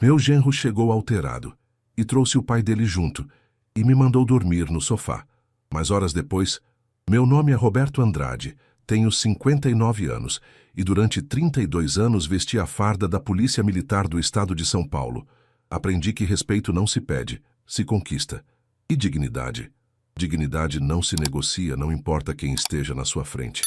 Meu genro chegou alterado e trouxe o pai dele junto e me mandou dormir no sofá. Mas horas depois, meu nome é Roberto Andrade, tenho 59 anos e durante 32 anos vesti a farda da Polícia Militar do Estado de São Paulo. Aprendi que respeito não se pede, se conquista. E dignidade? Dignidade não se negocia, não importa quem esteja na sua frente.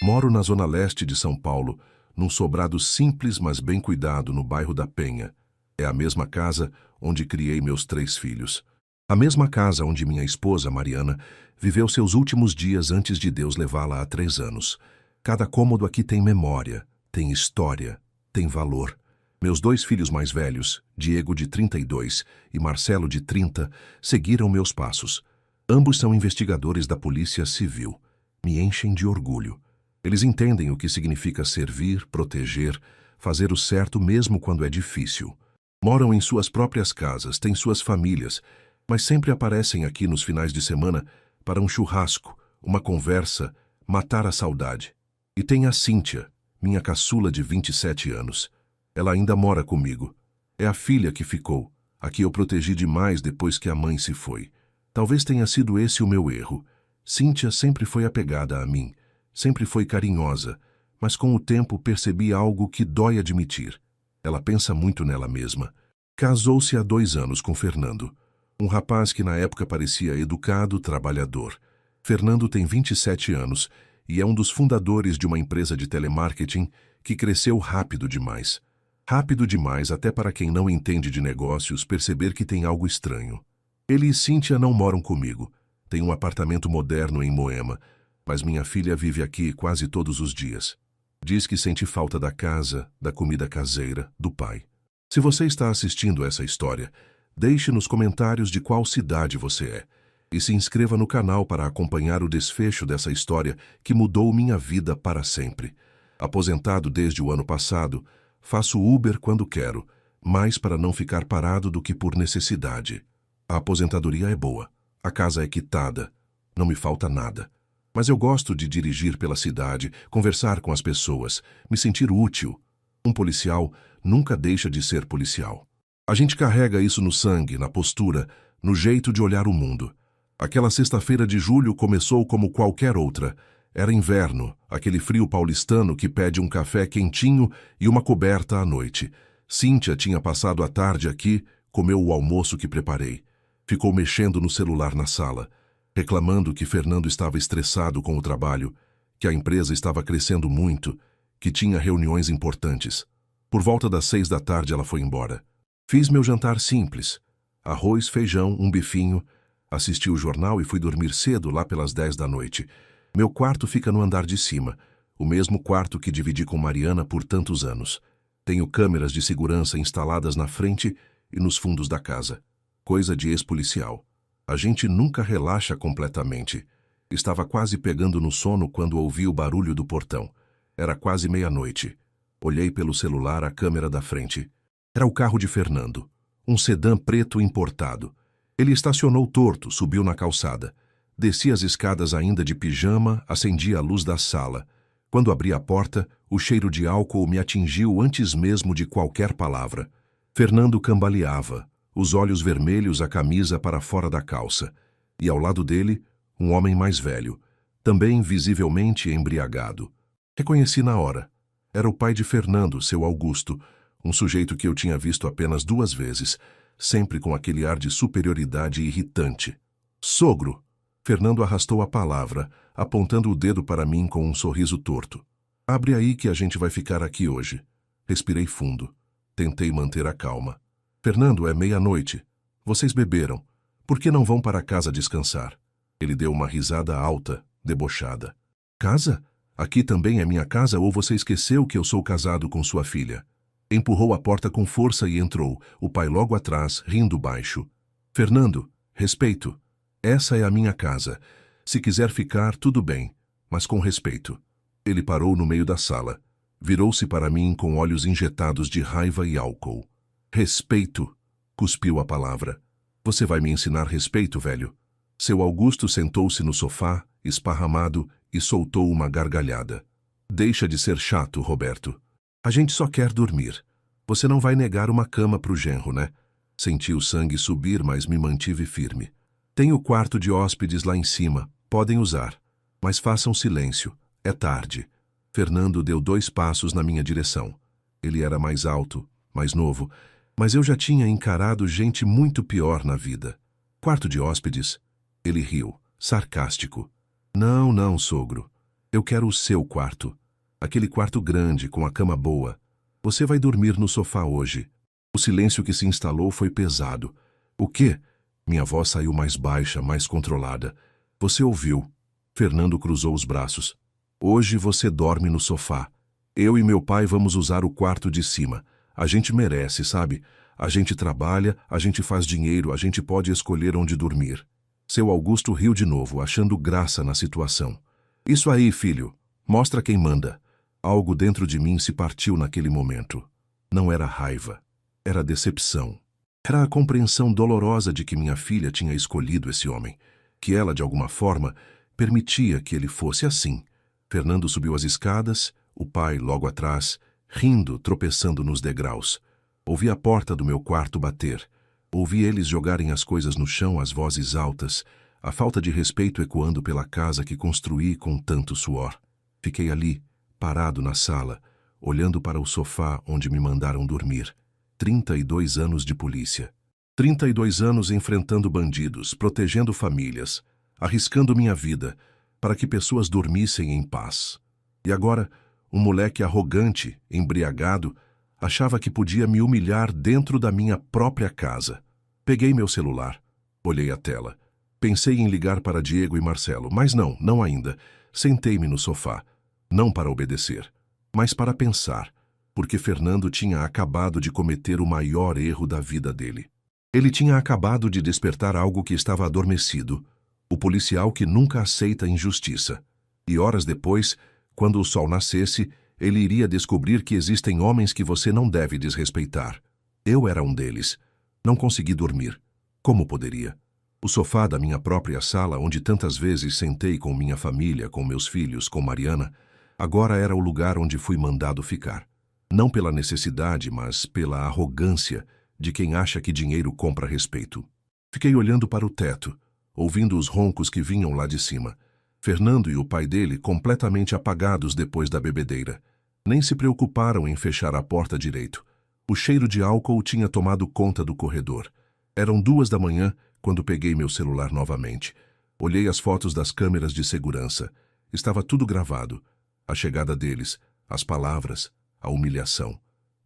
Moro na zona leste de São Paulo, num sobrado simples, mas bem cuidado, no bairro da Penha. É a mesma casa onde criei meus 3 filhos. A mesma casa onde minha esposa, Mariana, viveu seus últimos dias antes de Deus levá-la há 3 anos. Cada cômodo aqui tem memória, tem história, tem valor. Meus 2 filhos mais velhos, Diego de 32 e Marcelo de 30, seguiram meus passos. Ambos são investigadores da Polícia Civil. Me enchem de orgulho. Eles entendem o que significa servir, proteger, fazer o certo mesmo quando é difícil. Moram em suas próprias casas, têm suas famílias, mas sempre aparecem aqui nos finais de semana para um churrasco, uma conversa, matar a saudade. E tem a Cíntia, minha caçula de 27 anos. Ela ainda mora comigo. É a filha que ficou, a que eu protegi demais depois que a mãe se foi. Talvez tenha sido esse o meu erro. Cíntia sempre foi apegada a mim, sempre foi carinhosa, mas com o tempo percebi algo que dói admitir. Ela pensa muito nela mesma. Casou-se há 2 anos com Fernando, um rapaz que na época parecia educado, trabalhador. Fernando tem 27 anos e é um dos fundadores de uma empresa de telemarketing que cresceu rápido demais. Rápido demais até para quem não entende de negócios perceber que tem algo estranho. Ele e Cíntia não moram comigo. Tem um apartamento moderno em Moema, mas minha filha vive aqui quase todos os dias. Diz que sente falta da casa, da comida caseira, do pai. Se você está assistindo essa história, deixe nos comentários de qual cidade você é. E se inscreva no canal para acompanhar o desfecho dessa história que mudou minha vida para sempre. Aposentado desde o ano passado, faço Uber quando quero, mais para não ficar parado do que por necessidade. A aposentadoria é boa, a casa é quitada, não me falta nada. Mas eu gosto de dirigir pela cidade, conversar com as pessoas, me sentir útil. Um policial nunca deixa de ser policial. A gente carrega isso no sangue, na postura, no jeito de olhar o mundo. Aquela sexta-feira de julho começou como qualquer outra. Era inverno, aquele frio paulistano que pede um café quentinho e uma coberta à noite. Cíntia tinha passado a tarde aqui, comeu o almoço que preparei. Ficou mexendo no celular na sala, reclamando que Fernando estava estressado com o trabalho, que a empresa estava crescendo muito, que tinha reuniões importantes. Por volta das 6 da tarde ela foi embora. Fiz meu jantar simples, arroz, feijão, um bifinho, assisti o jornal e fui dormir cedo lá pelas 10 da noite. Meu quarto fica no andar de cima, o mesmo quarto que dividi com Mariana por tantos anos. Tenho câmeras de segurança instaladas na frente e nos fundos da casa. Coisa de ex-policial. A gente nunca relaxa completamente. Estava quase pegando no sono quando ouvi o barulho do portão. Era quase meia-noite. Olhei pelo celular a câmera da frente. Era o carro de Fernando, um sedã preto importado. Ele estacionou torto, subiu na calçada. Desci as escadas ainda de pijama, acendi a luz da sala. Quando abri a porta, o cheiro de álcool me atingiu antes mesmo de qualquer palavra. Fernando cambaleava, os olhos vermelhos, a camisa para fora da calça. E ao lado dele, um homem mais velho, também visivelmente embriagado. Reconheci na hora. Era o pai de Fernando, seu Augusto, um sujeito que eu tinha visto apenas 2 vezes, sempre com aquele ar de superioridade irritante. Sogro! Fernando arrastou a palavra, apontando o dedo para mim com um sorriso torto. Abre aí que a gente vai ficar aqui hoje. Respirei fundo. Tentei manter a calma. Fernando, é meia-noite. Vocês beberam. Por que não vão para casa descansar? Ele deu uma risada alta, debochada. Casa? Aqui também é minha casa ou você esqueceu que eu sou casado com sua filha? Empurrou a porta com força e entrou, o pai logo atrás, rindo baixo. Fernando, respeito. Essa é a minha casa. Se quiser ficar, tudo bem, mas com respeito. Ele parou no meio da sala. Virou-se para mim com olhos injetados de raiva e álcool. Respeito, cuspiu a palavra. Você vai me ensinar respeito, velho? Seu Augusto sentou-se no sofá, esparramado, e soltou uma gargalhada. Deixa de ser chato, Roberto. A gente só quer dormir. Você não vai negar uma cama pro genro, né? Senti o sangue subir, mas me mantive firme. Tem o quarto de hóspedes lá em cima. Podem usar. Mas façam silêncio. É tarde. Fernando deu 2 passos na minha direção. Ele era mais alto, mais novo, mas eu já tinha encarado gente muito pior na vida. Quarto de hóspedes? Ele riu, sarcástico. Não, não, sogro. Eu quero o seu quarto. Aquele quarto grande, com a cama boa. Você vai dormir no sofá hoje. O silêncio que se instalou foi pesado. O quê? Minha voz saiu mais baixa, mais controlada. Você ouviu. Fernando cruzou os braços. Hoje você dorme no sofá. Eu e meu pai vamos usar o quarto de cima. A gente merece, sabe? A gente trabalha, a gente faz dinheiro, a gente pode escolher onde dormir. Seu Augusto riu de novo, achando graça na situação. Isso aí, filho. Mostra quem manda. Algo dentro de mim se partiu naquele momento. Não era raiva. Era decepção. Era a compreensão dolorosa de que minha filha tinha escolhido esse homem. Que ela, de alguma forma, permitia que ele fosse assim. Fernando subiu as escadas, o pai logo atrás, rindo, tropeçando nos degraus. Ouvi a porta do meu quarto bater. Ouvi eles jogarem as coisas no chão às vozes altas, a falta de respeito ecoando pela casa que construí com tanto suor. Fiquei ali, parado na sala, olhando para o sofá onde me mandaram dormir. 32 anos de polícia. 32 anos enfrentando bandidos, protegendo famílias, arriscando minha vida, para que pessoas dormissem em paz. E agora, um moleque arrogante, embriagado, achava que podia me humilhar dentro da minha própria casa. Peguei meu celular, olhei a tela. Pensei em ligar para Diego e Marcelo, mas não ainda. Sentei-me no sofá, não para obedecer, mas para pensar, porque Fernando tinha acabado de cometer o maior erro da vida dele. Ele tinha acabado de despertar algo que estava adormecido, o policial que nunca aceita injustiça. E horas depois, quando o sol nascesse, ele iria descobrir que existem homens que você não deve desrespeitar. Eu era um deles. Não consegui dormir. Como poderia? O sofá da minha própria sala, onde tantas vezes sentei com minha família, com meus filhos, com Mariana, agora era o lugar onde fui mandado ficar. Não pela necessidade, mas pela arrogância de quem acha que dinheiro compra respeito. Fiquei olhando para o teto, ouvindo os roncos que vinham lá de cima. Fernando e o pai dele completamente apagados depois da bebedeira. Nem se preocuparam em fechar a porta direito. O cheiro de álcool tinha tomado conta do corredor. Eram 2 da manhã quando peguei meu celular novamente. Olhei as fotos das câmeras de segurança. Estava tudo gravado. A chegada deles, as palavras, a humilhação.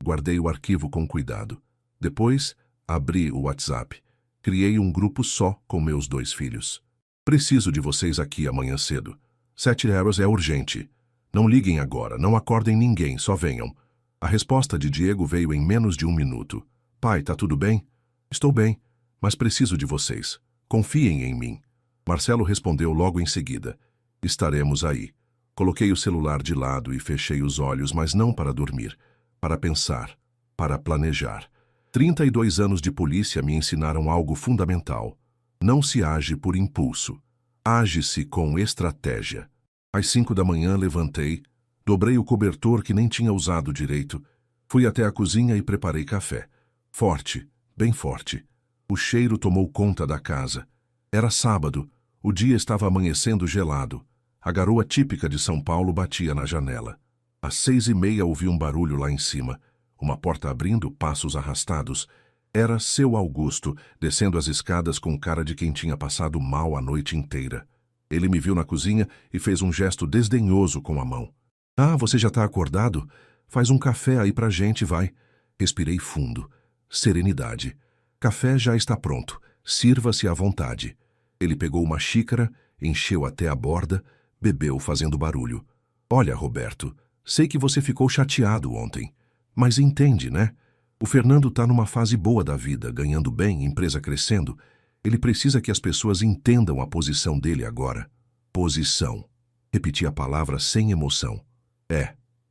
Guardei o arquivo com cuidado. Depois, abri o WhatsApp. Criei um grupo só com meus 2 filhos. Preciso de vocês aqui amanhã cedo. 7 horas é urgente. Não liguem agora, não acordem ninguém, só venham. A resposta de Diego veio em menos de 1 minuto. Pai, tá tudo bem? Estou bem, mas preciso de vocês. Confiem em mim. Marcelo respondeu logo em seguida. Estaremos aí. Coloquei o celular de lado e fechei os olhos, mas não para dormir, para pensar, para planejar. 32 anos de polícia me ensinaram algo fundamental. Não se age por impulso. Age-se com estratégia. Às 5 da manhã levantei, dobrei o cobertor que nem tinha usado direito, fui até a cozinha e preparei café. Forte, bem forte. O cheiro tomou conta da casa. Era sábado, o dia estava amanhecendo gelado. A garoa típica de São Paulo batia na janela. Às 6h30 ouvi um barulho lá em cima. Uma porta abrindo, passos arrastados. Era seu Augusto, descendo as escadas com cara de quem tinha passado mal a noite inteira. Ele me viu na cozinha e fez um gesto desdenhoso com a mão. Ah, você já está acordado? Faz um café aí pra gente, vai. Respirei fundo. Serenidade. Café já está pronto. Sirva-se à vontade. Ele pegou uma xícara, encheu até a borda, bebeu fazendo barulho. Olha, Roberto, sei que você ficou chateado ontem. Mas entende, né? O Fernando está numa fase boa da vida, ganhando bem, empresa crescendo. Ele precisa que as pessoas entendam a posição dele agora. Posição. Repeti a palavra sem emoção.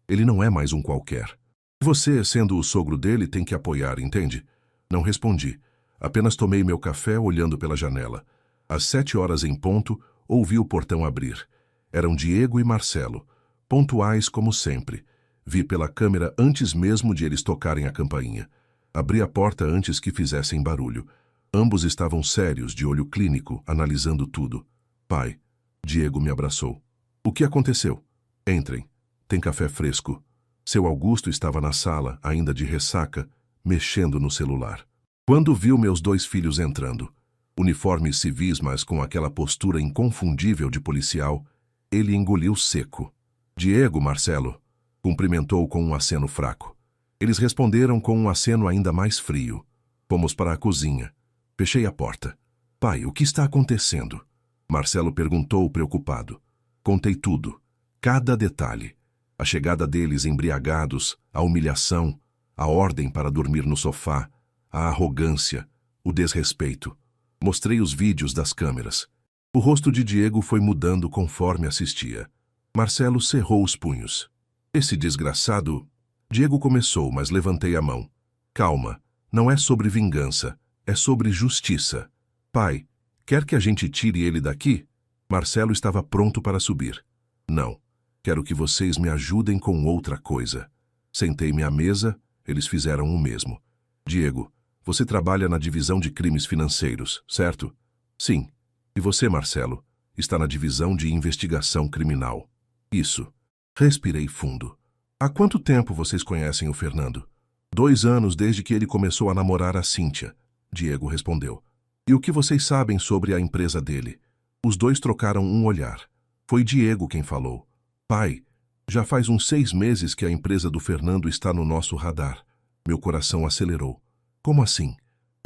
Ele não é mais um qualquer. Você, sendo o sogro dele, tem que apoiar, entende? Não respondi. Apenas tomei meu café olhando pela janela. Às 7 horas em ponto, ouvi o portão abrir. Eram Diego e Marcelo, pontuais como sempre. Vi pela câmera antes mesmo de eles tocarem a campainha. Abri a porta antes que fizessem barulho. Ambos estavam sérios, de olho clínico, analisando tudo. Pai, Diego me abraçou. O que aconteceu? Entrem. Tem café fresco. Seu Augusto estava na sala, ainda de ressaca, mexendo no celular. Quando viu meus 2 filhos entrando, uniformes civis, mas com aquela postura inconfundível de policial, ele engoliu seco. Diego, Marcelo, cumprimentou com um aceno fraco. Eles responderam com um aceno ainda mais frio. Fomos para a cozinha. Fechei a porta. Pai, o que está acontecendo? Marcelo perguntou, preocupado. Contei tudo, cada detalhe. A chegada deles embriagados, a humilhação, a ordem para dormir no sofá, a arrogância, o desrespeito. Mostrei os vídeos das câmeras. O rosto de Diego foi mudando conforme assistia. Marcelo cerrou os punhos. Esse desgraçado... Diego começou, mas levantei a mão. Calma, não é sobre vingança, é sobre justiça. Pai, quer que a gente tire ele daqui? Marcelo estava pronto para subir. Não, quero que vocês me ajudem com outra coisa. Sentei-me à mesa, eles fizeram o mesmo. Diego, você trabalha na divisão de crimes financeiros, certo? Sim. E você, Marcelo, está na divisão de investigação criminal. Isso. Respirei fundo. Há quanto tempo vocês conhecem o Fernando? 2 anos desde que ele começou a namorar a Cíntia, Diego respondeu. E o que vocês sabem sobre a empresa dele? Os 2 trocaram um olhar. Foi Diego quem falou. Pai, já faz uns 6 meses que a empresa do Fernando está no nosso radar. Meu coração acelerou. Como assim?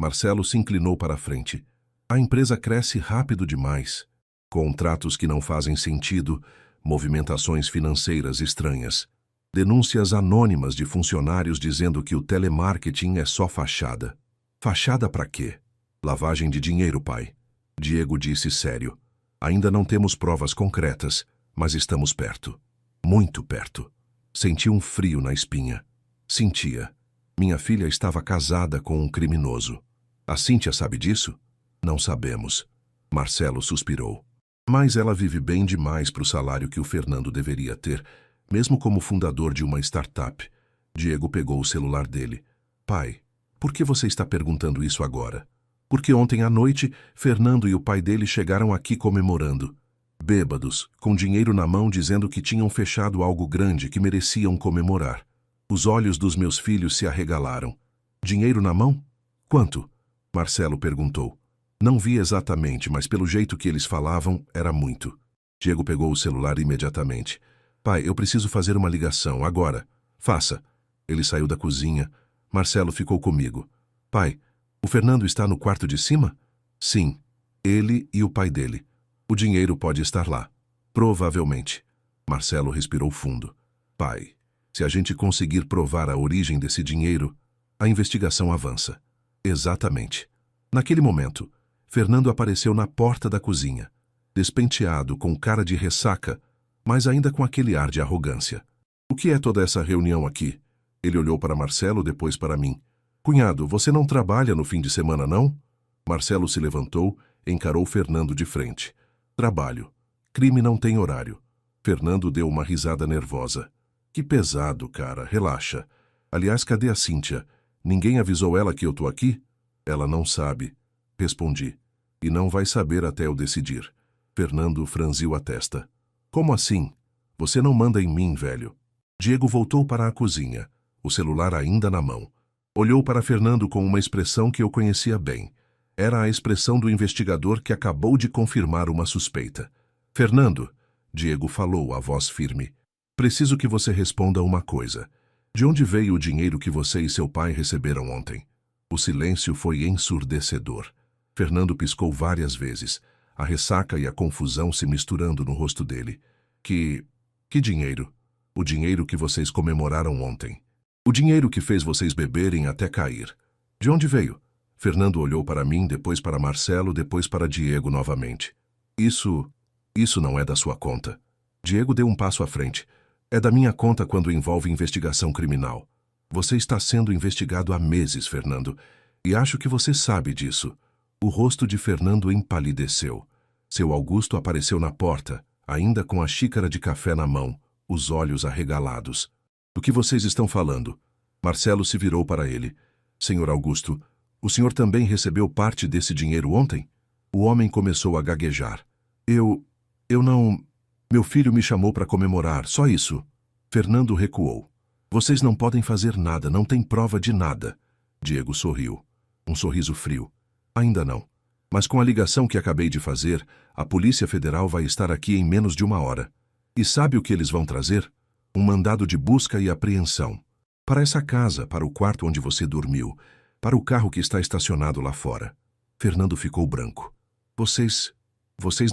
Marcelo se inclinou para a frente. A empresa cresce rápido demais. Contratos que não fazem sentido, movimentações financeiras estranhas. Denúncias anônimas de funcionários dizendo que o telemarketing é só fachada. Fachada para quê? Lavagem de dinheiro, pai. Diego disse sério. Ainda não temos provas concretas, mas estamos perto. Muito perto. Senti um frio na espinha. Sentia. Minha filha estava casada com um criminoso. A Cíntia sabe disso? Não sabemos. Marcelo suspirou. Mas ela vive bem demais para o salário que o Fernando deveria ter, mesmo como fundador de uma startup. Diego pegou o celular dele. Pai, por que você está perguntando isso agora? Porque ontem à noite, Fernando e o pai dele chegaram aqui comemorando. Bêbados, com dinheiro na mão, dizendo que tinham fechado algo grande que mereciam comemorar. Os olhos dos meus filhos se arregalaram. Dinheiro na mão? Quanto? Marcelo perguntou. Não vi exatamente, mas pelo jeito que eles falavam, era muito. Diego pegou o celular imediatamente. Pai, eu preciso fazer uma ligação, agora. Faça. Ele saiu da cozinha. Marcelo ficou comigo. Pai, o Fernando está no quarto de cima? Sim, ele e o pai dele. O dinheiro pode estar lá. Provavelmente. Marcelo respirou fundo. Pai, se a gente conseguir provar a origem desse dinheiro, a investigação avança. Exatamente. Naquele momento, Fernando apareceu na porta da cozinha, despenteado, com cara de ressaca, mas ainda com aquele ar de arrogância. O que é toda essa reunião aqui? Ele olhou para Marcelo, depois para mim. Cunhado, você não trabalha no fim de semana, não? Marcelo se levantou, encarou Fernando de frente. Trabalho. Crime não tem horário. Fernando deu uma risada nervosa. Que pesado, cara, relaxa. Aliás, cadê a Cíntia? Ninguém avisou ela que eu tô aqui? Ela não sabe. Respondi. E não vai saber até eu decidir. Fernando franziu a testa. Como assim? Você não manda em mim, velho. Diego voltou para a cozinha, o celular ainda na mão. Olhou para Fernando com uma expressão que eu conhecia bem. Era a expressão do investigador que acabou de confirmar uma suspeita. Fernando, Diego falou, a voz firme. Preciso que você responda uma coisa. De onde veio o dinheiro que você e seu pai receberam ontem? O silêncio foi ensurdecedor. Fernando piscou várias vezes, a ressaca e a confusão se misturando no rosto dele. Que dinheiro? O dinheiro que vocês comemoraram ontem. O dinheiro que fez vocês beberem até cair. De onde veio? Fernando olhou para mim, depois para Marcelo, depois para Diego novamente. Isso não é da sua conta. Diego deu um passo à frente. É da minha conta quando envolve investigação criminal. Você está sendo investigado há meses, Fernando, e acho que você sabe disso. O rosto de Fernando empalideceu. Seu Augusto apareceu na porta, ainda com a xícara de café na mão, os olhos arregalados. Do que vocês estão falando? Marcelo se virou para ele. Senhor Augusto, o senhor também recebeu parte desse dinheiro ontem? O homem começou a gaguejar. Eu não... Meu filho me chamou para comemorar, só isso. Fernando recuou. Vocês não podem fazer nada, não tem prova de nada. Diego sorriu. Um sorriso frio. Ainda não. Mas com a ligação que acabei de fazer, a Polícia Federal vai estar aqui em menos de 1 hora. E sabe o que eles vão trazer? Um mandado de busca e apreensão. Para essa casa, para o quarto onde você dormiu, para o carro que está estacionado lá fora. Fernando ficou branco. Vocês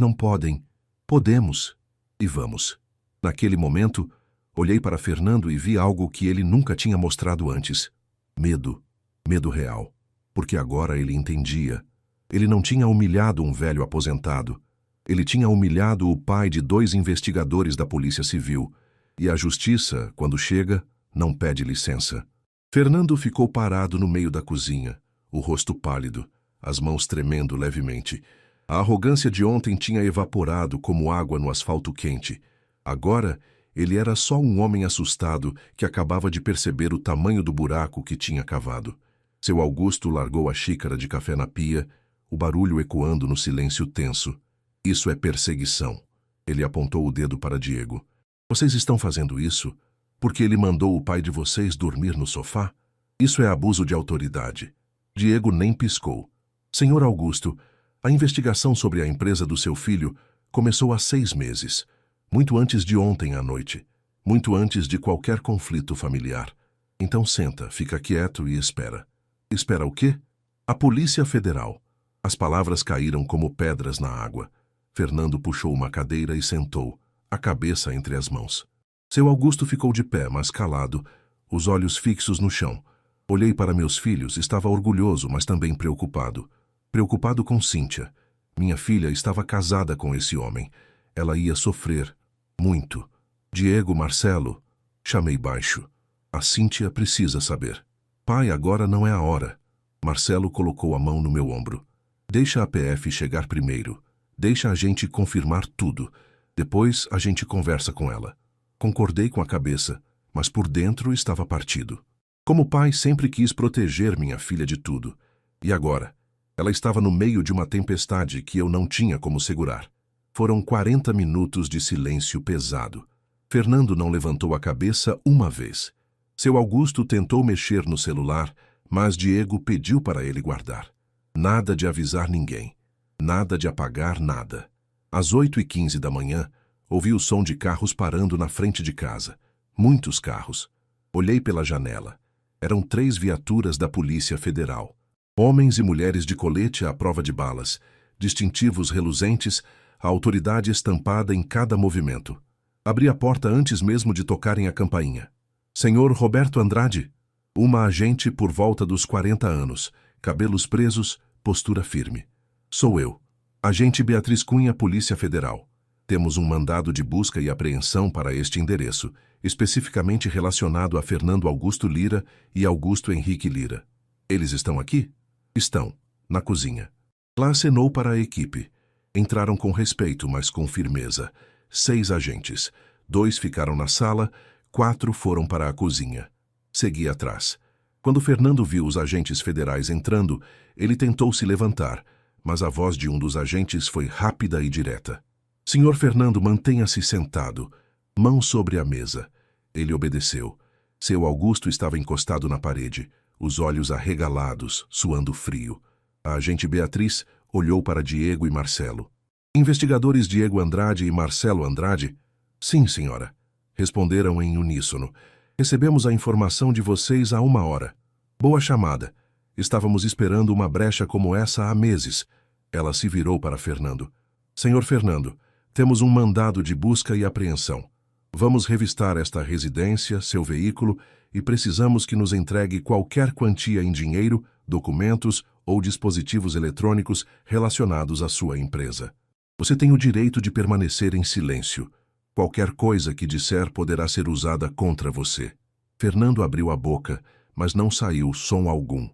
não podem. Podemos. E vamos. Naquele momento, olhei para Fernando e vi algo que ele nunca tinha mostrado antes. Medo. Medo real. Porque agora ele entendia. Ele não tinha humilhado um velho aposentado. Ele tinha humilhado o pai de 2 investigadores da Polícia Civil. E a justiça, quando chega, não pede licença. Fernando ficou parado no meio da cozinha, o rosto pálido, as mãos tremendo levemente. A arrogância de ontem tinha evaporado como água no asfalto quente. Agora, ele era só um homem assustado que acabava de perceber o tamanho do buraco que tinha cavado. Seu Augusto largou a xícara de café na pia, o barulho ecoando no silêncio tenso. Isso é perseguição. Ele apontou o dedo para Diego. Vocês estão fazendo isso porque ele mandou o pai de vocês dormir no sofá? Isso é abuso de autoridade. Diego nem piscou. Senhor Augusto, a investigação sobre a empresa do seu filho começou há 6 meses. Muito antes de ontem à noite. Muito antes de qualquer conflito familiar. Então senta, fica quieto e espera. Espera o quê? A Polícia Federal. As palavras caíram como pedras na água. Fernando puxou uma cadeira e sentou, a cabeça entre as mãos. Seu Augusto ficou de pé, mas calado, os olhos fixos no chão. Olhei para meus filhos, estava orgulhoso, mas também preocupado. Preocupado com Cíntia. Minha filha estava casada com esse homem. Ela ia sofrer. Muito. Diego, Marcelo. Chamei baixo. A Cíntia precisa saber. Pai, agora não é a hora. Marcelo colocou a mão no meu ombro. Deixa a PF chegar primeiro. Deixa a gente confirmar tudo. Depois a gente conversa com ela. Concordei com a cabeça, mas por dentro estava partido. Como pai, sempre quis proteger minha filha de tudo. E agora? Ela estava no meio de uma tempestade que eu não tinha como segurar. Foram 40 minutos de silêncio pesado. Fernando não levantou a cabeça uma vez. Seu Augusto tentou mexer no celular, mas Diego pediu para ele guardar. Nada de avisar ninguém. Nada de apagar nada. Às 8h15 da manhã, ouvi o som de carros parando na frente de casa. Muitos carros. Olhei pela janela. Eram 3 viaturas da Polícia Federal. Homens e mulheres de colete à prova de balas, distintivos reluzentes, a autoridade estampada em cada movimento. Abri a porta antes mesmo de tocarem a campainha. Senhor Roberto Andrade? Uma agente por volta dos 40 anos, cabelos presos, postura firme. Sou eu. Agente Beatriz Cunha, Polícia Federal. Temos um mandado de busca e apreensão para este endereço, especificamente relacionado a Fernando Augusto Lira e Augusto Henrique Lira. Eles estão aqui? Estão, na cozinha. Lá acenou para a equipe. Entraram com respeito, mas com firmeza. 6 agentes. 2 ficaram na sala, 4 foram para a cozinha. Segui atrás. Quando Fernando viu os agentes federais entrando, ele tentou se levantar, mas a voz de um dos agentes foi rápida e direta. Senhor Fernando, mantenha-se sentado. Mão sobre a mesa. Ele obedeceu. Seu Augusto estava encostado na parede, os olhos arregalados, suando frio. A agente Beatriz olhou para Diego e Marcelo. Investigadores Diego Andrade e Marcelo Andrade? Sim, senhora. Responderam em uníssono. Recebemos a informação de vocês há 1 hora. Boa chamada. Estávamos esperando uma brecha como essa há meses. Ela se virou para Fernando. Senhor Fernando, temos um mandado de busca e apreensão. Vamos revistar esta residência, seu veículo, e precisamos que nos entregue qualquer quantia em dinheiro, documentos ou dispositivos eletrônicos relacionados à sua empresa. Você tem o direito de permanecer em silêncio. Qualquer coisa que disser poderá ser usada contra você. Fernando abriu a boca, mas não saiu som algum.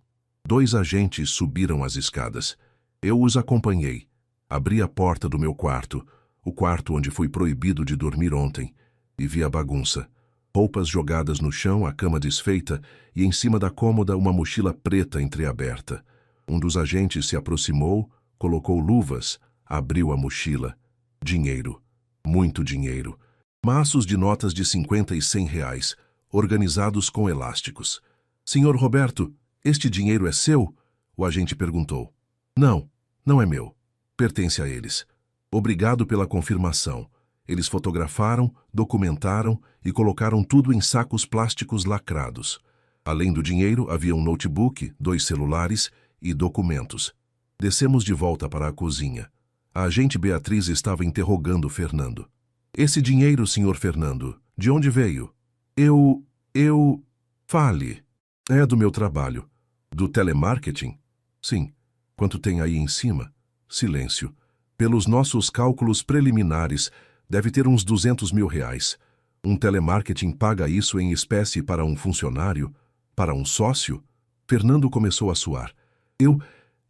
2 agentes subiram as escadas. Eu os acompanhei. Abri a porta do meu quarto, o quarto onde fui proibido de dormir ontem, e vi a bagunça. Roupas jogadas no chão, a cama desfeita e em cima da cômoda uma mochila preta entreaberta. Um dos agentes se aproximou, colocou luvas, abriu a mochila. Dinheiro. Muito dinheiro. Maços de notas de 50 e 100 reais, organizados com elásticos. Senhor Roberto, este dinheiro é seu? O agente perguntou. Não, não é meu. Pertence a eles. Obrigado pela confirmação. Eles fotografaram, documentaram e colocaram tudo em sacos plásticos lacrados. Além do dinheiro, havia um notebook, 2 celulares e documentos. Descemos de volta para a cozinha. A agente Beatriz estava interrogando Fernando. Esse dinheiro, senhor Fernando, de onde veio? Fale. É do meu trabalho. Do telemarketing? Sim. Quanto tem aí em cima? Silêncio. Pelos nossos cálculos preliminares, deve ter uns 200 mil reais. Um telemarketing paga isso em espécie para um funcionário? Para um sócio? Fernando começou a suar. Eu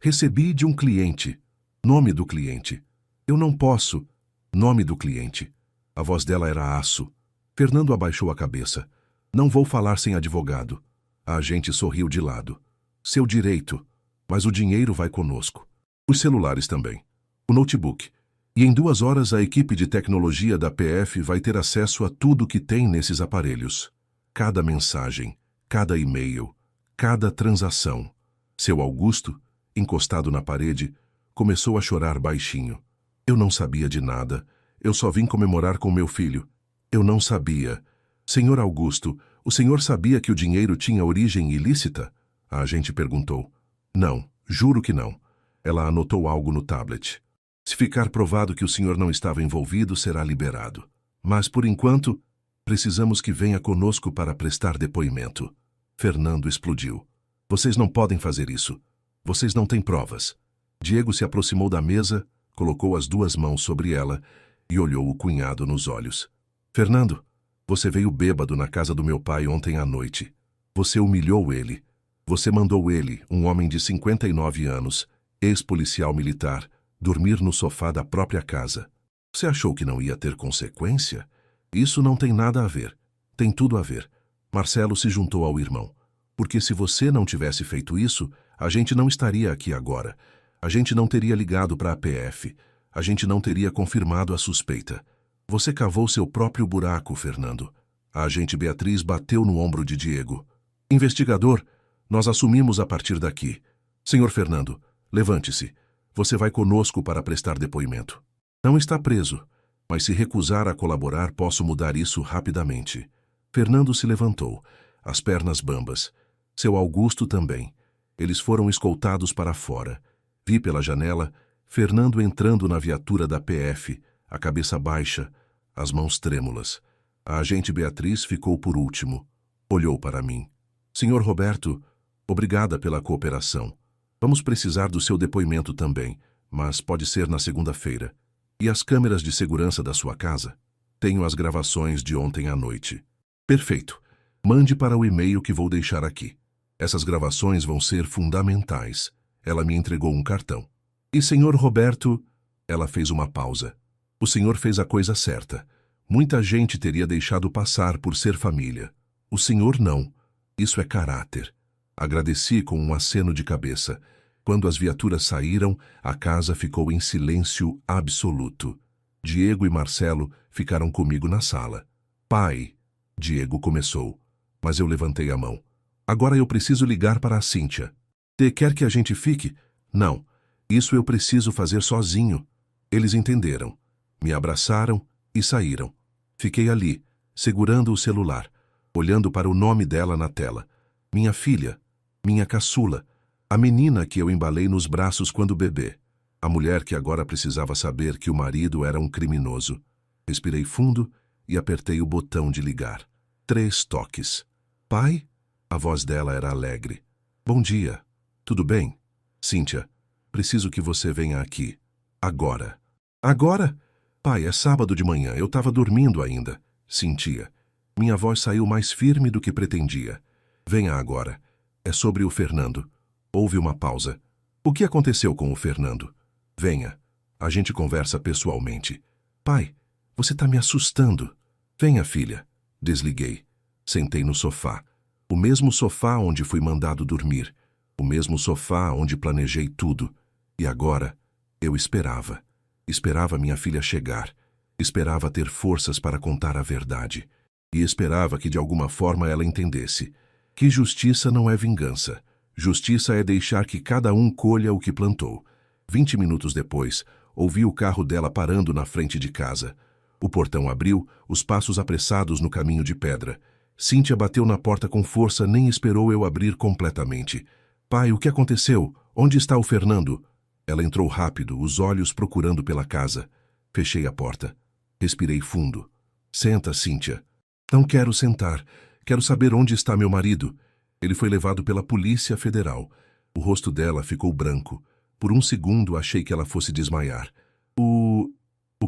recebi de um cliente. Nome do cliente. Eu não posso. Nome do cliente. A voz dela era aço. Fernando abaixou a cabeça. Não vou falar sem advogado. A agente sorriu de lado. Seu direito. Mas o dinheiro vai conosco. Os celulares também. O notebook. E em 2 horas a equipe de tecnologia da PF vai ter acesso a tudo que tem nesses aparelhos. Cada mensagem, cada e-mail, cada transação. Seu Augusto, encostado na parede, começou a chorar baixinho. Eu não sabia de nada. Eu só vim comemorar com meu filho. Eu não sabia. Senhor Augusto, o senhor sabia que o dinheiro tinha origem ilícita? A agente perguntou. Não, juro que não. Ela anotou algo no tablet. Se ficar provado que o senhor não estava envolvido, será liberado. Mas, por enquanto, precisamos que venha conosco para prestar depoimento. Fernando explodiu. Vocês não podem fazer isso. Vocês não têm provas. Diego se aproximou da mesa, colocou as 2 mãos sobre ela e olhou o cunhado nos olhos. Fernando, você veio bêbado na casa do meu pai ontem à noite. Você humilhou ele. Você mandou ele, um homem de 59 anos, ex-policial militar, dormir no sofá da própria casa. Você achou que não ia ter consequência? Isso não tem nada a ver. Tem tudo a ver. Marcelo se juntou ao irmão. Porque se você não tivesse feito isso, a gente não estaria aqui agora. A gente não teria ligado para a PF. A gente não teria confirmado a suspeita. Você cavou seu próprio buraco, Fernando. A agente Beatriz bateu no ombro de Diego. Investigador, nós assumimos a partir daqui. Senhor Fernando, levante-se. Você vai conosco para prestar depoimento. Não está preso, mas se recusar a colaborar, posso mudar isso rapidamente. Fernando se levantou, as pernas bambas. Seu Augusto também. Eles foram escoltados para fora. Vi pela janela Fernando entrando na viatura da PF, a cabeça baixa, as mãos trêmulas. A agente Beatriz ficou por último. Olhou para mim. Senhor Roberto, obrigada pela cooperação. Vamos precisar do seu depoimento também, mas pode ser na segunda-feira. E as câmeras de segurança da sua casa? Tenho as gravações de ontem à noite. Perfeito. Mande para o e-mail que vou deixar aqui. Essas gravações vão ser fundamentais. Ela me entregou um cartão. E senhor Roberto... Ela fez uma pausa. O senhor fez a coisa certa. Muita gente teria deixado passar por ser família. O senhor não. Isso é caráter. Agradeci com um aceno de cabeça. Quando as viaturas saíram, a casa ficou em silêncio absoluto. Diego e Marcelo ficaram comigo na sala. Pai, Diego começou, mas eu levantei a mão. Agora eu preciso ligar para a Cíntia. Te quer que a gente fique? Não, isso eu preciso fazer sozinho. Eles entenderam. Me abraçaram e saíram. Fiquei ali, segurando o celular, olhando para o nome dela na tela. Minha filha, minha caçula, a menina que eu embalei nos braços quando bebê. A mulher que agora precisava saber que o marido era um criminoso. Respirei fundo e apertei o botão de ligar. 3 toques. Pai? A voz dela era alegre. Bom dia. Tudo bem? Cíntia, preciso que você venha aqui. Agora. Agora? Pai, é sábado de manhã, eu estava dormindo ainda. Sentia. Minha voz saiu mais firme do que pretendia. Venha agora. É sobre o Fernando. Houve uma pausa. O que aconteceu com o Fernando? Venha. A gente conversa pessoalmente. Pai, você está me assustando. Venha, filha. Desliguei. Sentei no sofá. O mesmo sofá onde fui mandado dormir. O mesmo sofá onde planejei tudo. E agora, eu esperava. Esperava minha filha chegar. Esperava ter forças para contar a verdade. E esperava que de alguma forma ela entendesse que justiça não é vingança. Justiça é deixar que cada um colha o que plantou. 20 minutos depois, ouvi o carro dela parando na frente de casa. O portão abriu, os passos apressados no caminho de pedra. Cíntia bateu na porta com força, nem esperou eu abrir completamente. Pai, o que aconteceu? Onde está o Fernando? Ela entrou rápido, os olhos procurando pela casa. Fechei a porta. Respirei fundo. Senta, Cíntia. Não quero sentar. Quero saber onde está meu marido. Ele foi levado pela Polícia Federal. O rosto dela ficou branco. Por um segundo achei que ela fosse desmaiar. O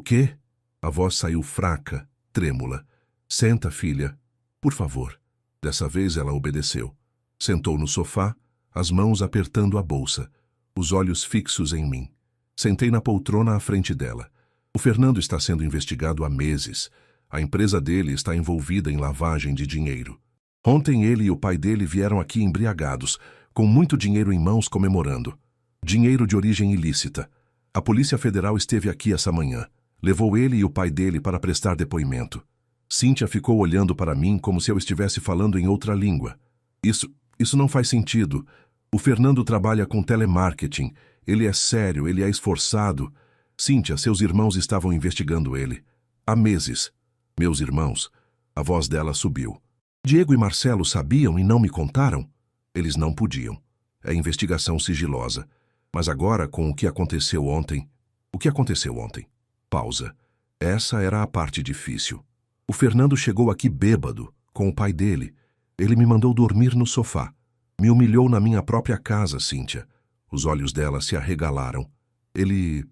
quê? A voz saiu fraca, trêmula. Senta, filha. Por favor. Dessa vez ela obedeceu. Sentou no sofá, as mãos apertando a bolsa, os olhos fixos em mim. Sentei na poltrona à frente dela. O Fernando está sendo investigado há meses. A empresa dele está envolvida em lavagem de dinheiro. Ontem ele e o pai dele vieram aqui embriagados, com muito dinheiro em mãos comemorando. Dinheiro de origem ilícita. A Polícia Federal esteve aqui essa manhã. Levou ele e o pai dele para prestar depoimento. Cíntia ficou olhando para mim como se eu estivesse falando em outra língua. Isso não faz sentido. O Fernando trabalha com telemarketing. Ele é sério, ele é esforçado. Cíntia, seus irmãos estavam investigando ele. Há meses. Meus irmãos. A voz dela subiu. Diego e Marcelo sabiam e não me contaram? Eles não podiam. É investigação sigilosa. Mas agora, com o que aconteceu ontem... O que aconteceu ontem? Pausa. Essa era a parte difícil. O Fernando chegou aqui bêbado, com o pai dele. Ele me mandou dormir no sofá. Me humilhou na minha própria casa, Cíntia. Os olhos dela se arregalaram. Ele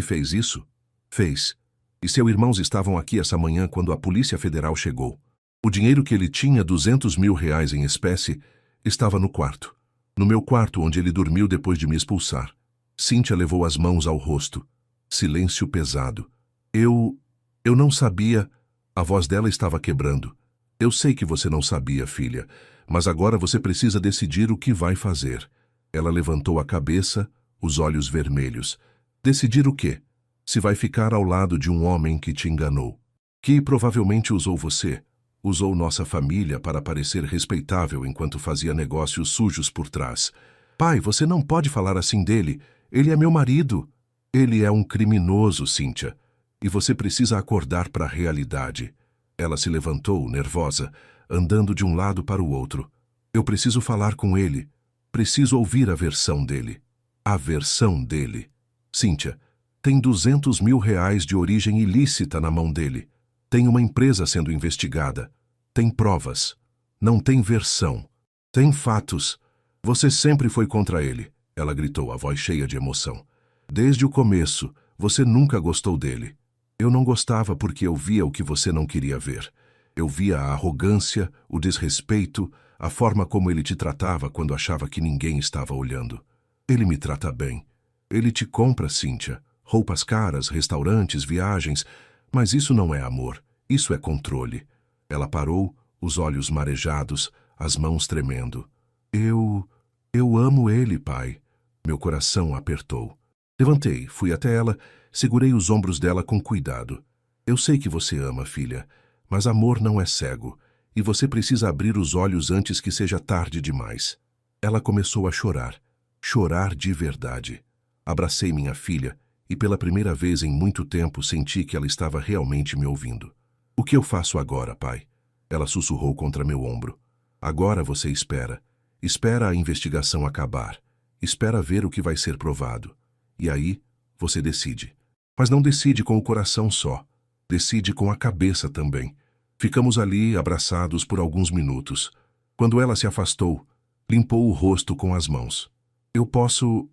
fez isso? Fez. E seus irmãos estavam aqui essa manhã quando a Polícia Federal chegou. O dinheiro que ele tinha, R$200 mil em espécie, estava no quarto. No meu quarto, onde ele dormiu depois de me expulsar. Cíntia levou as mãos ao rosto. Silêncio pesado. Eu não sabia... A voz dela estava quebrando. Eu sei que você não sabia, filha, mas agora você precisa decidir o que vai fazer. Ela levantou a cabeça, os olhos vermelhos. Decidir o quê? Se vai ficar ao lado de um homem que te enganou, que provavelmente usou você, usou nossa família para parecer respeitável enquanto fazia negócios sujos por trás. Pai, você não pode falar assim dele. Ele é meu marido. Ele é um criminoso, Cíntia. E você precisa acordar para a realidade. Ela se levantou, nervosa, andando de um lado para o outro. Eu preciso falar com ele. Preciso ouvir a versão dele. A versão dele. Cíntia, tem R$200 mil de origem ilícita na mão dele. Tem uma empresa sendo investigada. Tem provas. Não tem versão. Tem fatos. Você sempre foi contra ele. Ela gritou, a voz cheia de emoção. Desde o começo, você nunca gostou dele. Eu não gostava porque eu via o que você não queria ver. Eu via a arrogância, o desrespeito, a forma como ele te tratava quando achava que ninguém estava olhando. Ele me trata bem. Ele te compra, Cíntia. Roupas caras, restaurantes, viagens. Mas isso não é amor. Isso é controle. Ela parou, os olhos marejados, as mãos tremendo. Eu amo ele, pai. Meu coração apertou. Levantei, fui até ela, segurei os ombros dela com cuidado. Eu sei que você ama, filha, mas amor não é cego, e você precisa abrir os olhos antes que seja tarde demais. Ela começou a chorar. Chorar de verdade. Abracei minha filha, e pela primeira vez em muito tempo senti que ela estava realmente me ouvindo. O que eu faço agora, pai? Ela sussurrou contra meu ombro. Agora você espera. Espera a investigação acabar. Espera ver o que vai ser provado. E aí, você decide. Mas não decide com o coração só. Decide com a cabeça também. Ficamos ali, abraçados por alguns minutos. Quando ela se afastou, limpou o rosto com as mãos. Eu posso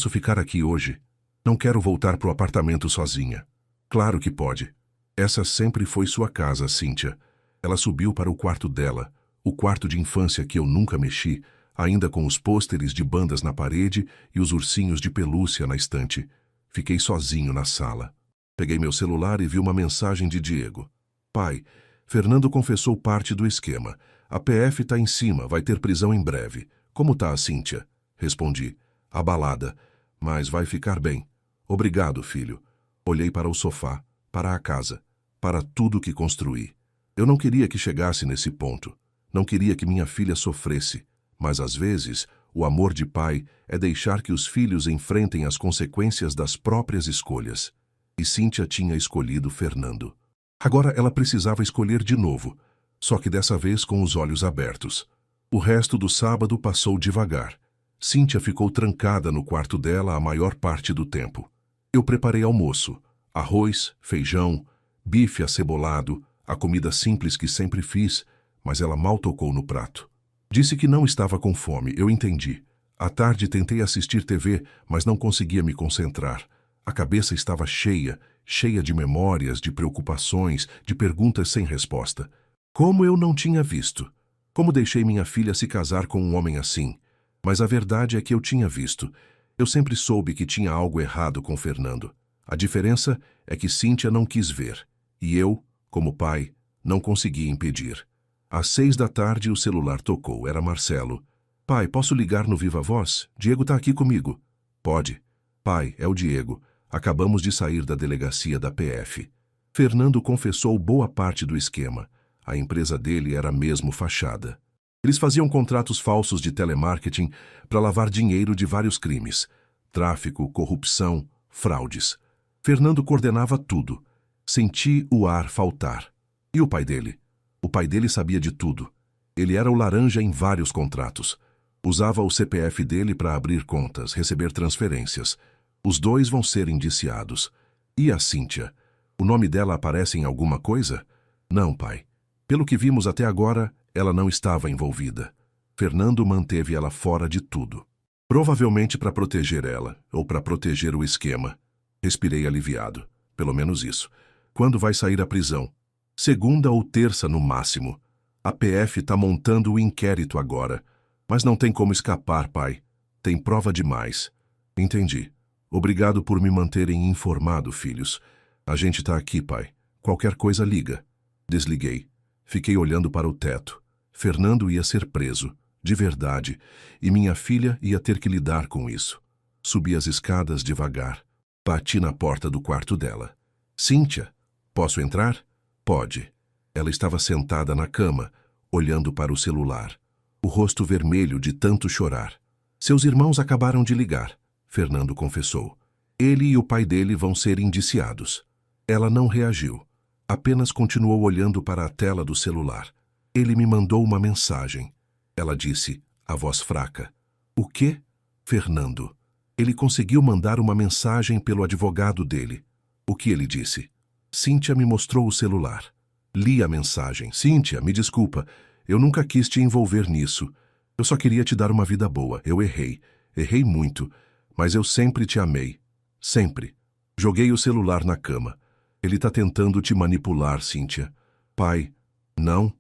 ficar aqui hoje. Não quero voltar pro apartamento sozinha. Claro que pode. Essa sempre foi sua casa, Cíntia. Ela subiu para o quarto dela, o quarto de infância que eu nunca mexi, ainda com os pôsteres de bandas na parede e os ursinhos de pelúcia na estante. Fiquei sozinho na sala. Peguei meu celular e vi uma mensagem de Diego. Pai, Fernando confessou parte do esquema. A PF está em cima, vai ter prisão em breve. Como tá a Cíntia? Respondi, abalada. Mas vai ficar bem. Obrigado, filho. Olhei para o sofá, para a casa, para tudo que construí. Eu não queria que chegasse nesse ponto. Não queria que minha filha sofresse. Mas às vezes, o amor de pai é deixar que os filhos enfrentem as consequências das próprias escolhas. E Cíntia tinha escolhido Fernando. Agora ela precisava escolher de novo, só que dessa vez com os olhos abertos. O resto do sábado passou devagar. Cíntia ficou trancada no quarto dela a maior parte do tempo. Eu preparei almoço, arroz, feijão, bife acebolado, a comida simples que sempre fiz, mas ela mal tocou no prato. Disse que não estava com fome, eu entendi. À tarde tentei assistir TV, mas não conseguia me concentrar. A cabeça estava cheia, cheia de memórias, de preocupações, de perguntas sem resposta. Como eu não tinha visto? Como deixei minha filha se casar com um homem assim? Mas a verdade é que eu tinha visto. Eu sempre soube que tinha algo errado com Fernando. A diferença é que Cíntia não quis ver. E eu, como pai, não consegui impedir. Às 6 da tarde o celular tocou. Era Marcelo. Pai, posso ligar no Viva Voz? Diego tá aqui comigo. Pode. Pai, é o Diego. Acabamos de sair da delegacia da PF. Fernando confessou boa parte do esquema. A empresa dele era mesmo fachada. Eles faziam contratos falsos de telemarketing para lavar dinheiro de vários crimes. Tráfico, corrupção, fraudes. Fernando coordenava tudo. Senti o ar faltar. E o pai dele? O pai dele sabia de tudo. Ele era o laranja em vários contratos. Usava o CPF dele para abrir contas, receber transferências. Os dois vão ser indiciados. E a Cíntia? O nome dela aparece em alguma coisa? Não, pai. Pelo que vimos até agora, ela não estava envolvida. Fernando manteve ela fora de tudo. Provavelmente para proteger ela, ou para proteger o esquema. Respirei aliviado. Pelo menos isso. Quando vai sair a prisão? Segunda ou terça no máximo. A PF está montando o inquérito agora. Mas não tem como escapar, pai. Tem prova demais. Entendi. Obrigado por me manterem informado, filhos. A gente está aqui, pai. Qualquer coisa liga. Desliguei. Fiquei olhando para o teto. Fernando ia ser preso, de verdade, e minha filha ia ter que lidar com isso. Subi as escadas devagar. Bati na porta do quarto dela. Cíntia, posso entrar? Pode. Ela estava sentada na cama, olhando para o celular. O rosto vermelho de tanto chorar. Seus irmãos acabaram de ligar. Fernando confessou. Ele e o pai dele vão ser indiciados. Ela não reagiu. Apenas continuou olhando para a tela do celular. Ele me mandou uma mensagem. Ela disse, a voz fraca. O quê? Fernando. Ele conseguiu mandar uma mensagem pelo advogado dele. O que ele disse? Cíntia me mostrou o celular. Li a mensagem. Cíntia, me desculpa. Eu nunca quis te envolver nisso. Eu só queria te dar uma vida boa. Eu errei. Errei muito. Mas eu sempre te amei. Sempre. Joguei o celular na cama. Ele tá tentando te manipular, Cíntia. Pai, não.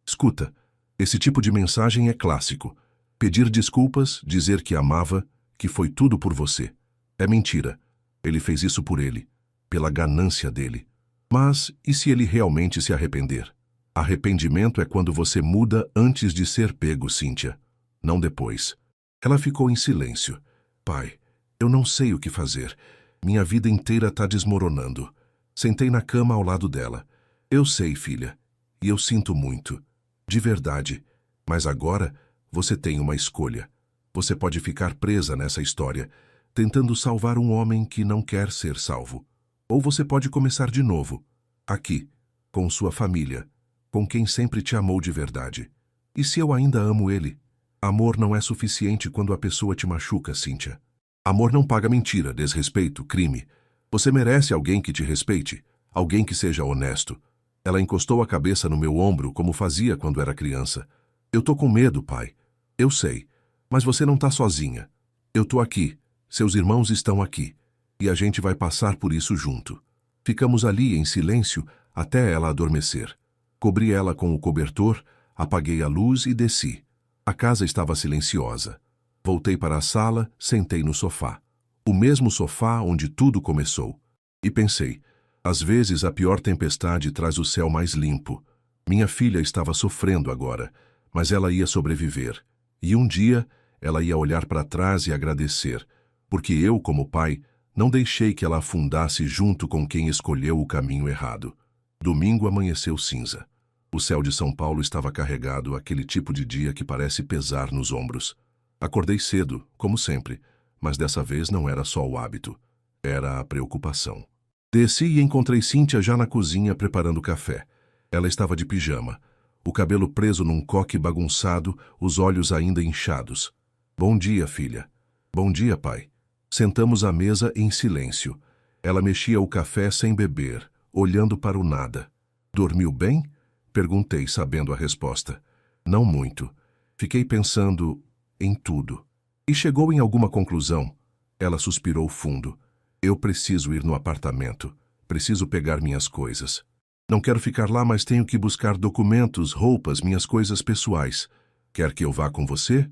Escuta, esse tipo de mensagem é clássico. Pedir desculpas, dizer que amava, que foi tudo por você. É mentira. Ele fez isso por ele, pela ganância dele. Mas e se ele realmente se arrepender? Arrependimento é quando você muda antes de ser pego, Cíntia. Não depois. Ela ficou em silêncio. Pai, eu não sei o que fazer. Minha vida inteira tá desmoronando. Sentei na cama ao lado dela. Eu sei, filha. E eu sinto muito. De verdade. Mas agora você tem uma escolha. Você pode ficar presa nessa história, tentando salvar um homem que não quer ser salvo. Ou você pode começar de novo. Aqui. Com sua família. Com quem sempre te amou de verdade. E se eu ainda amo ele? Amor não é suficiente quando a pessoa te machuca, Cíntia. Amor não paga mentira, desrespeito, crime. Você merece alguém que te respeite, alguém que seja honesto. Ela encostou a cabeça no meu ombro como fazia quando era criança. Eu tô com medo, pai. Eu sei. Mas você não tá sozinha. Eu tô aqui. Seus irmãos estão aqui. E a gente vai passar por isso junto. Ficamos ali em silêncio até ela adormecer. Cobri ela com o cobertor, apaguei a luz e desci. A casa estava silenciosa. Voltei para a sala, sentei no sofá. O mesmo sofá onde tudo começou. E pensei, às vezes a pior tempestade traz o céu mais limpo. Minha filha estava sofrendo agora, mas ela ia sobreviver. E um dia, ela ia olhar para trás e agradecer, porque eu, como pai, não deixei que ela afundasse junto com quem escolheu o caminho errado. Domingo amanheceu cinza. O céu de São Paulo estava carregado, aquele tipo de dia que parece pesar nos ombros. Acordei cedo, como sempre, mas dessa vez não era só o hábito. Era a preocupação. Desci e encontrei Cíntia já na cozinha preparando café. Ela estava de pijama, o cabelo preso num coque bagunçado, os olhos ainda inchados. Bom dia, filha. Bom dia, pai. Sentamos à mesa em silêncio. Ela mexia o café sem beber, olhando para o nada. Dormiu bem? Perguntei, sabendo a resposta. Não muito. Fiquei pensando em tudo. E chegou em alguma conclusão. Ela suspirou fundo. Eu preciso ir no apartamento. Preciso pegar minhas coisas. Não quero ficar lá, mas tenho que buscar documentos, roupas, minhas coisas pessoais. Quer que eu vá com você?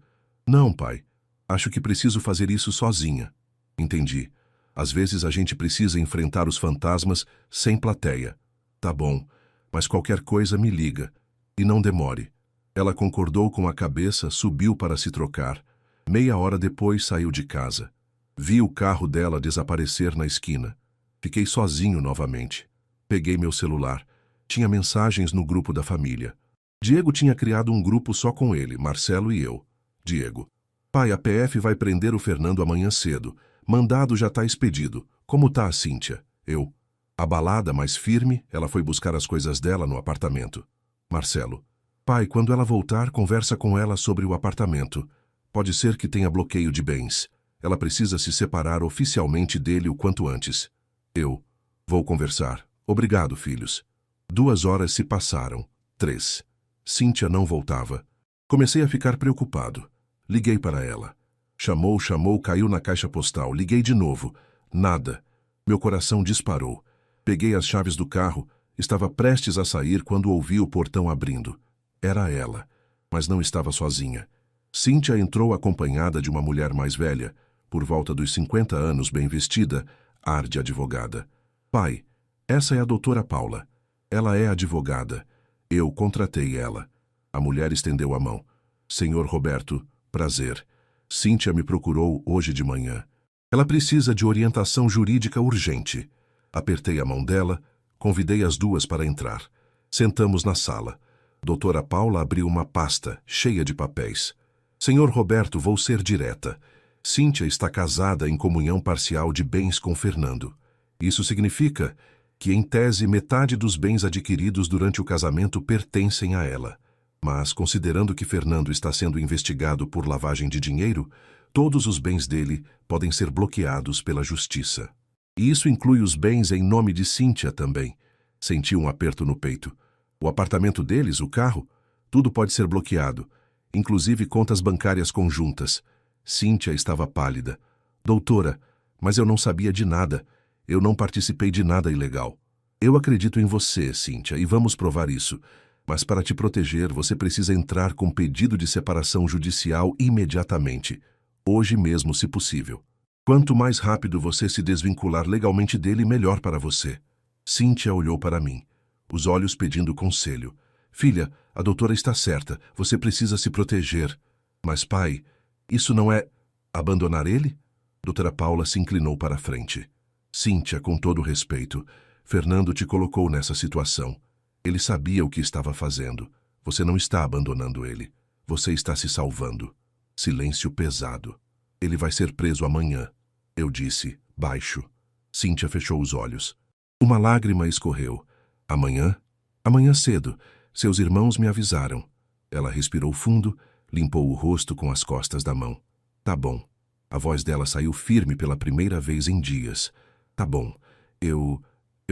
Não, pai. Acho que preciso fazer isso sozinha. Entendi. Às vezes a gente precisa enfrentar os fantasmas sem plateia. Tá bom, mas qualquer coisa me liga. E não demore. Ela concordou com a cabeça, subiu para se trocar. Meia hora depois saiu de casa. Vi o carro dela desaparecer na esquina. Fiquei sozinho novamente. Peguei meu celular. Tinha mensagens no grupo da família. Diego tinha criado um grupo só com ele, Marcelo e eu. Diego. Pai, a PF vai prender o Fernando amanhã cedo. Mandado já tá expedido. Como tá a Cíntia? Eu. Abalada, mas firme, ela foi buscar as coisas dela no apartamento. Marcelo. Pai, quando ela voltar, conversa com ela sobre o apartamento. Pode ser que tenha bloqueio de bens. Ela precisa se separar oficialmente dele o quanto antes. Eu. Vou conversar. Obrigado, filhos. 2 horas se passaram. 3. Cíntia não voltava. Comecei a ficar preocupado. Liguei para ela. Chamou, caiu na caixa postal. Liguei de novo. Nada. Meu coração disparou. Peguei as chaves do carro. Estava prestes a sair quando ouvi o portão abrindo. Era ela, mas não estava sozinha. Cíntia entrou acompanhada de uma mulher mais velha, por volta dos 50 anos, bem vestida, ar de advogada. Pai, essa é a doutora Paula. Ela é advogada. Eu contratei ela. A mulher estendeu a mão. Senhor Roberto, prazer. Cíntia me procurou hoje de manhã. Ela precisa de orientação jurídica urgente. Apertei a mão dela, convidei as duas para entrar. Sentamos na sala. Doutora Paula abriu uma pasta, cheia de papéis. Senhor Roberto, vou ser direta. Cíntia está casada em comunhão parcial de bens com Fernando. Isso significa que, em tese, metade dos bens adquiridos durante o casamento pertencem a ela. Mas, considerando que Fernando está sendo investigado por lavagem de dinheiro, todos os bens dele podem ser bloqueados pela justiça. E isso inclui os bens em nome de Cíntia também. Senti um aperto no peito. O apartamento deles, o carro, tudo pode ser bloqueado, inclusive contas bancárias conjuntas. Cíntia estava pálida. Doutora, mas eu não sabia de nada. Eu não participei de nada ilegal. Eu acredito em você, Cíntia, e vamos provar isso. Mas para te proteger, você precisa entrar com pedido de separação judicial imediatamente. Hoje mesmo, se possível. Quanto mais rápido você se desvincular legalmente dele, melhor para você. Cíntia olhou para mim, os olhos pedindo conselho. Filha, a doutora está certa, você precisa se proteger. Mas, pai, isso não é abandonar ele? Doutora Paula se inclinou para a frente. Cíntia, com todo respeito, Fernando te colocou nessa situação. Ele sabia o que estava fazendo. Você não está abandonando ele. Você está se salvando. Silêncio pesado. Ele vai ser preso amanhã. Eu disse, baixo. Cíntia fechou os olhos. Uma lágrima escorreu. Amanhã? Amanhã cedo. Seus irmãos me avisaram. Ela respirou fundo, limpou o rosto com as costas da mão. Tá bom. A voz dela saiu firme pela primeira vez em dias. Tá bom. Eu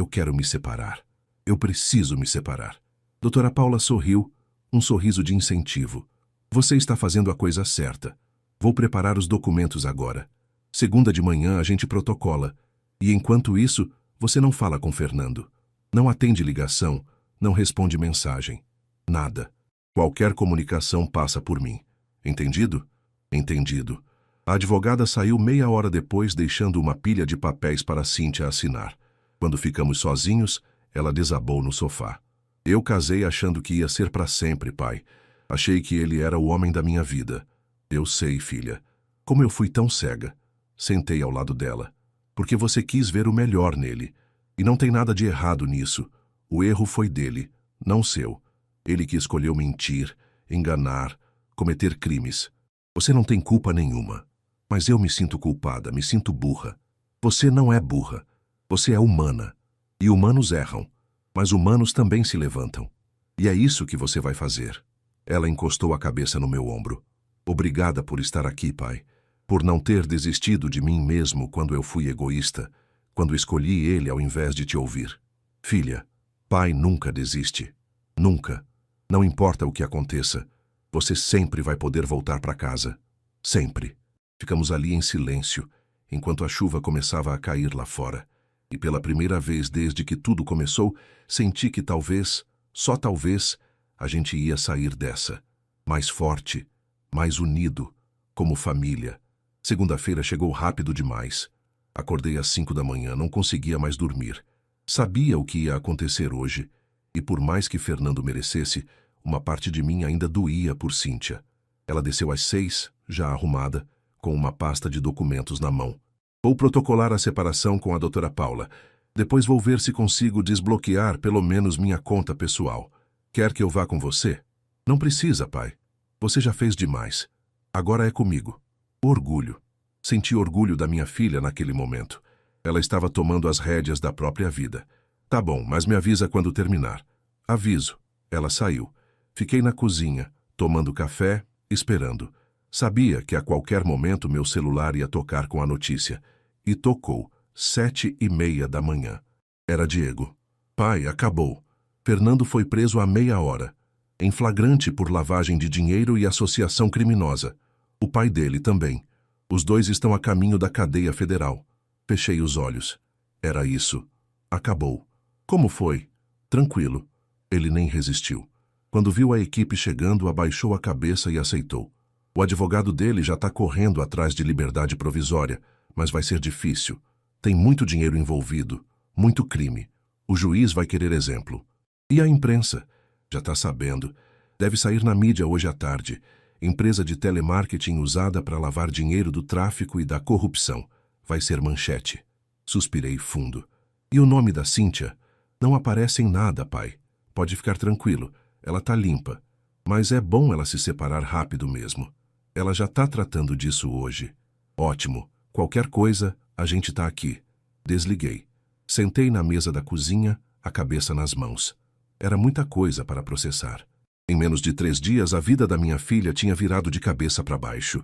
quero me separar. Eu preciso me separar. Doutora Paula sorriu, um sorriso de incentivo. Você está fazendo a coisa certa. Vou preparar os documentos agora. Segunda de manhã a gente protocola. E enquanto isso, você não fala com Fernando. Não atende ligação, não responde mensagem. Nada. Qualquer comunicação passa por mim. Entendido? Entendido. A advogada saiu meia hora depois, deixando uma pilha de papéis para Cíntia assinar. Quando ficamos sozinhos, ela desabou no sofá. Eu casei achando que ia ser para sempre, pai. Achei que ele era o homem da minha vida. Eu sei, filha. Como eu fui tão cega. Sentei ao lado dela. Porque você quis ver o melhor nele. E não tem nada de errado nisso. O erro foi dele, não seu. Ele que escolheu mentir, enganar, cometer crimes. Você não tem culpa nenhuma. Mas eu me sinto culpada, me sinto burra. Você não é burra. Você é humana. E humanos erram. Mas humanos também se levantam. E é isso que você vai fazer. Ela encostou a cabeça no meu ombro. Obrigada por estar aqui, pai. Por não ter desistido de mim mesmo quando eu fui egoísta, quando escolhi ele ao invés de te ouvir. Filha, pai nunca desiste. Nunca. Não importa o que aconteça, você sempre vai poder voltar para casa. Sempre. Ficamos ali em silêncio, enquanto a chuva começava a cair lá fora. E pela primeira vez desde que tudo começou, senti que talvez, só talvez, a gente ia sair dessa. Mais forte, mais unido, como família. Segunda-feira chegou rápido demais. Acordei às 5 da manhã, não conseguia mais dormir. Sabia o que ia acontecer hoje, e por mais que Fernando merecesse, uma parte de mim ainda doía por Cíntia. Ela desceu às 6, já arrumada, com uma pasta de documentos na mão. Vou protocolar a separação com a doutora Paula. Depois vou ver se consigo desbloquear pelo menos minha conta pessoal. Quer que eu vá com você? Não precisa, pai. Você já fez demais. Agora é comigo. Orgulho. Senti orgulho da minha filha naquele momento. Ela estava tomando as rédeas da própria vida. Tá bom, mas me avisa quando terminar. Aviso. Ela saiu. Fiquei na cozinha, tomando café, esperando. Sabia que a qualquer momento meu celular ia tocar com a notícia. E tocou, 7h30 da manhã. Era Diego. Pai, acabou. Fernando foi preso há meia hora. Em flagrante por lavagem de dinheiro e associação criminosa. O pai dele também. Os dois estão a caminho da cadeia federal. Fechei os olhos. Era isso. Acabou. Como foi? Tranquilo. Ele nem resistiu. Quando viu a equipe chegando, abaixou a cabeça e aceitou. O advogado dele já está correndo atrás de liberdade provisória, mas vai ser difícil. Tem muito dinheiro envolvido, muito crime. O juiz vai querer exemplo. E a imprensa? Já está sabendo. Deve sair na mídia hoje à tarde. Empresa de telemarketing usada para lavar dinheiro do tráfico e da corrupção. Vai ser manchete. Suspirei fundo. E o nome da Cíntia? Não aparece em nada, pai. Pode ficar tranquilo. Ela está limpa. Mas é bom ela se separar rápido mesmo. Ela já está tratando disso hoje. Ótimo. Qualquer coisa, a gente está aqui. Desliguei. Sentei na mesa da cozinha, a cabeça nas mãos. Era muita coisa para processar. Em menos de 3 dias, a vida da minha filha tinha virado de cabeça para baixo.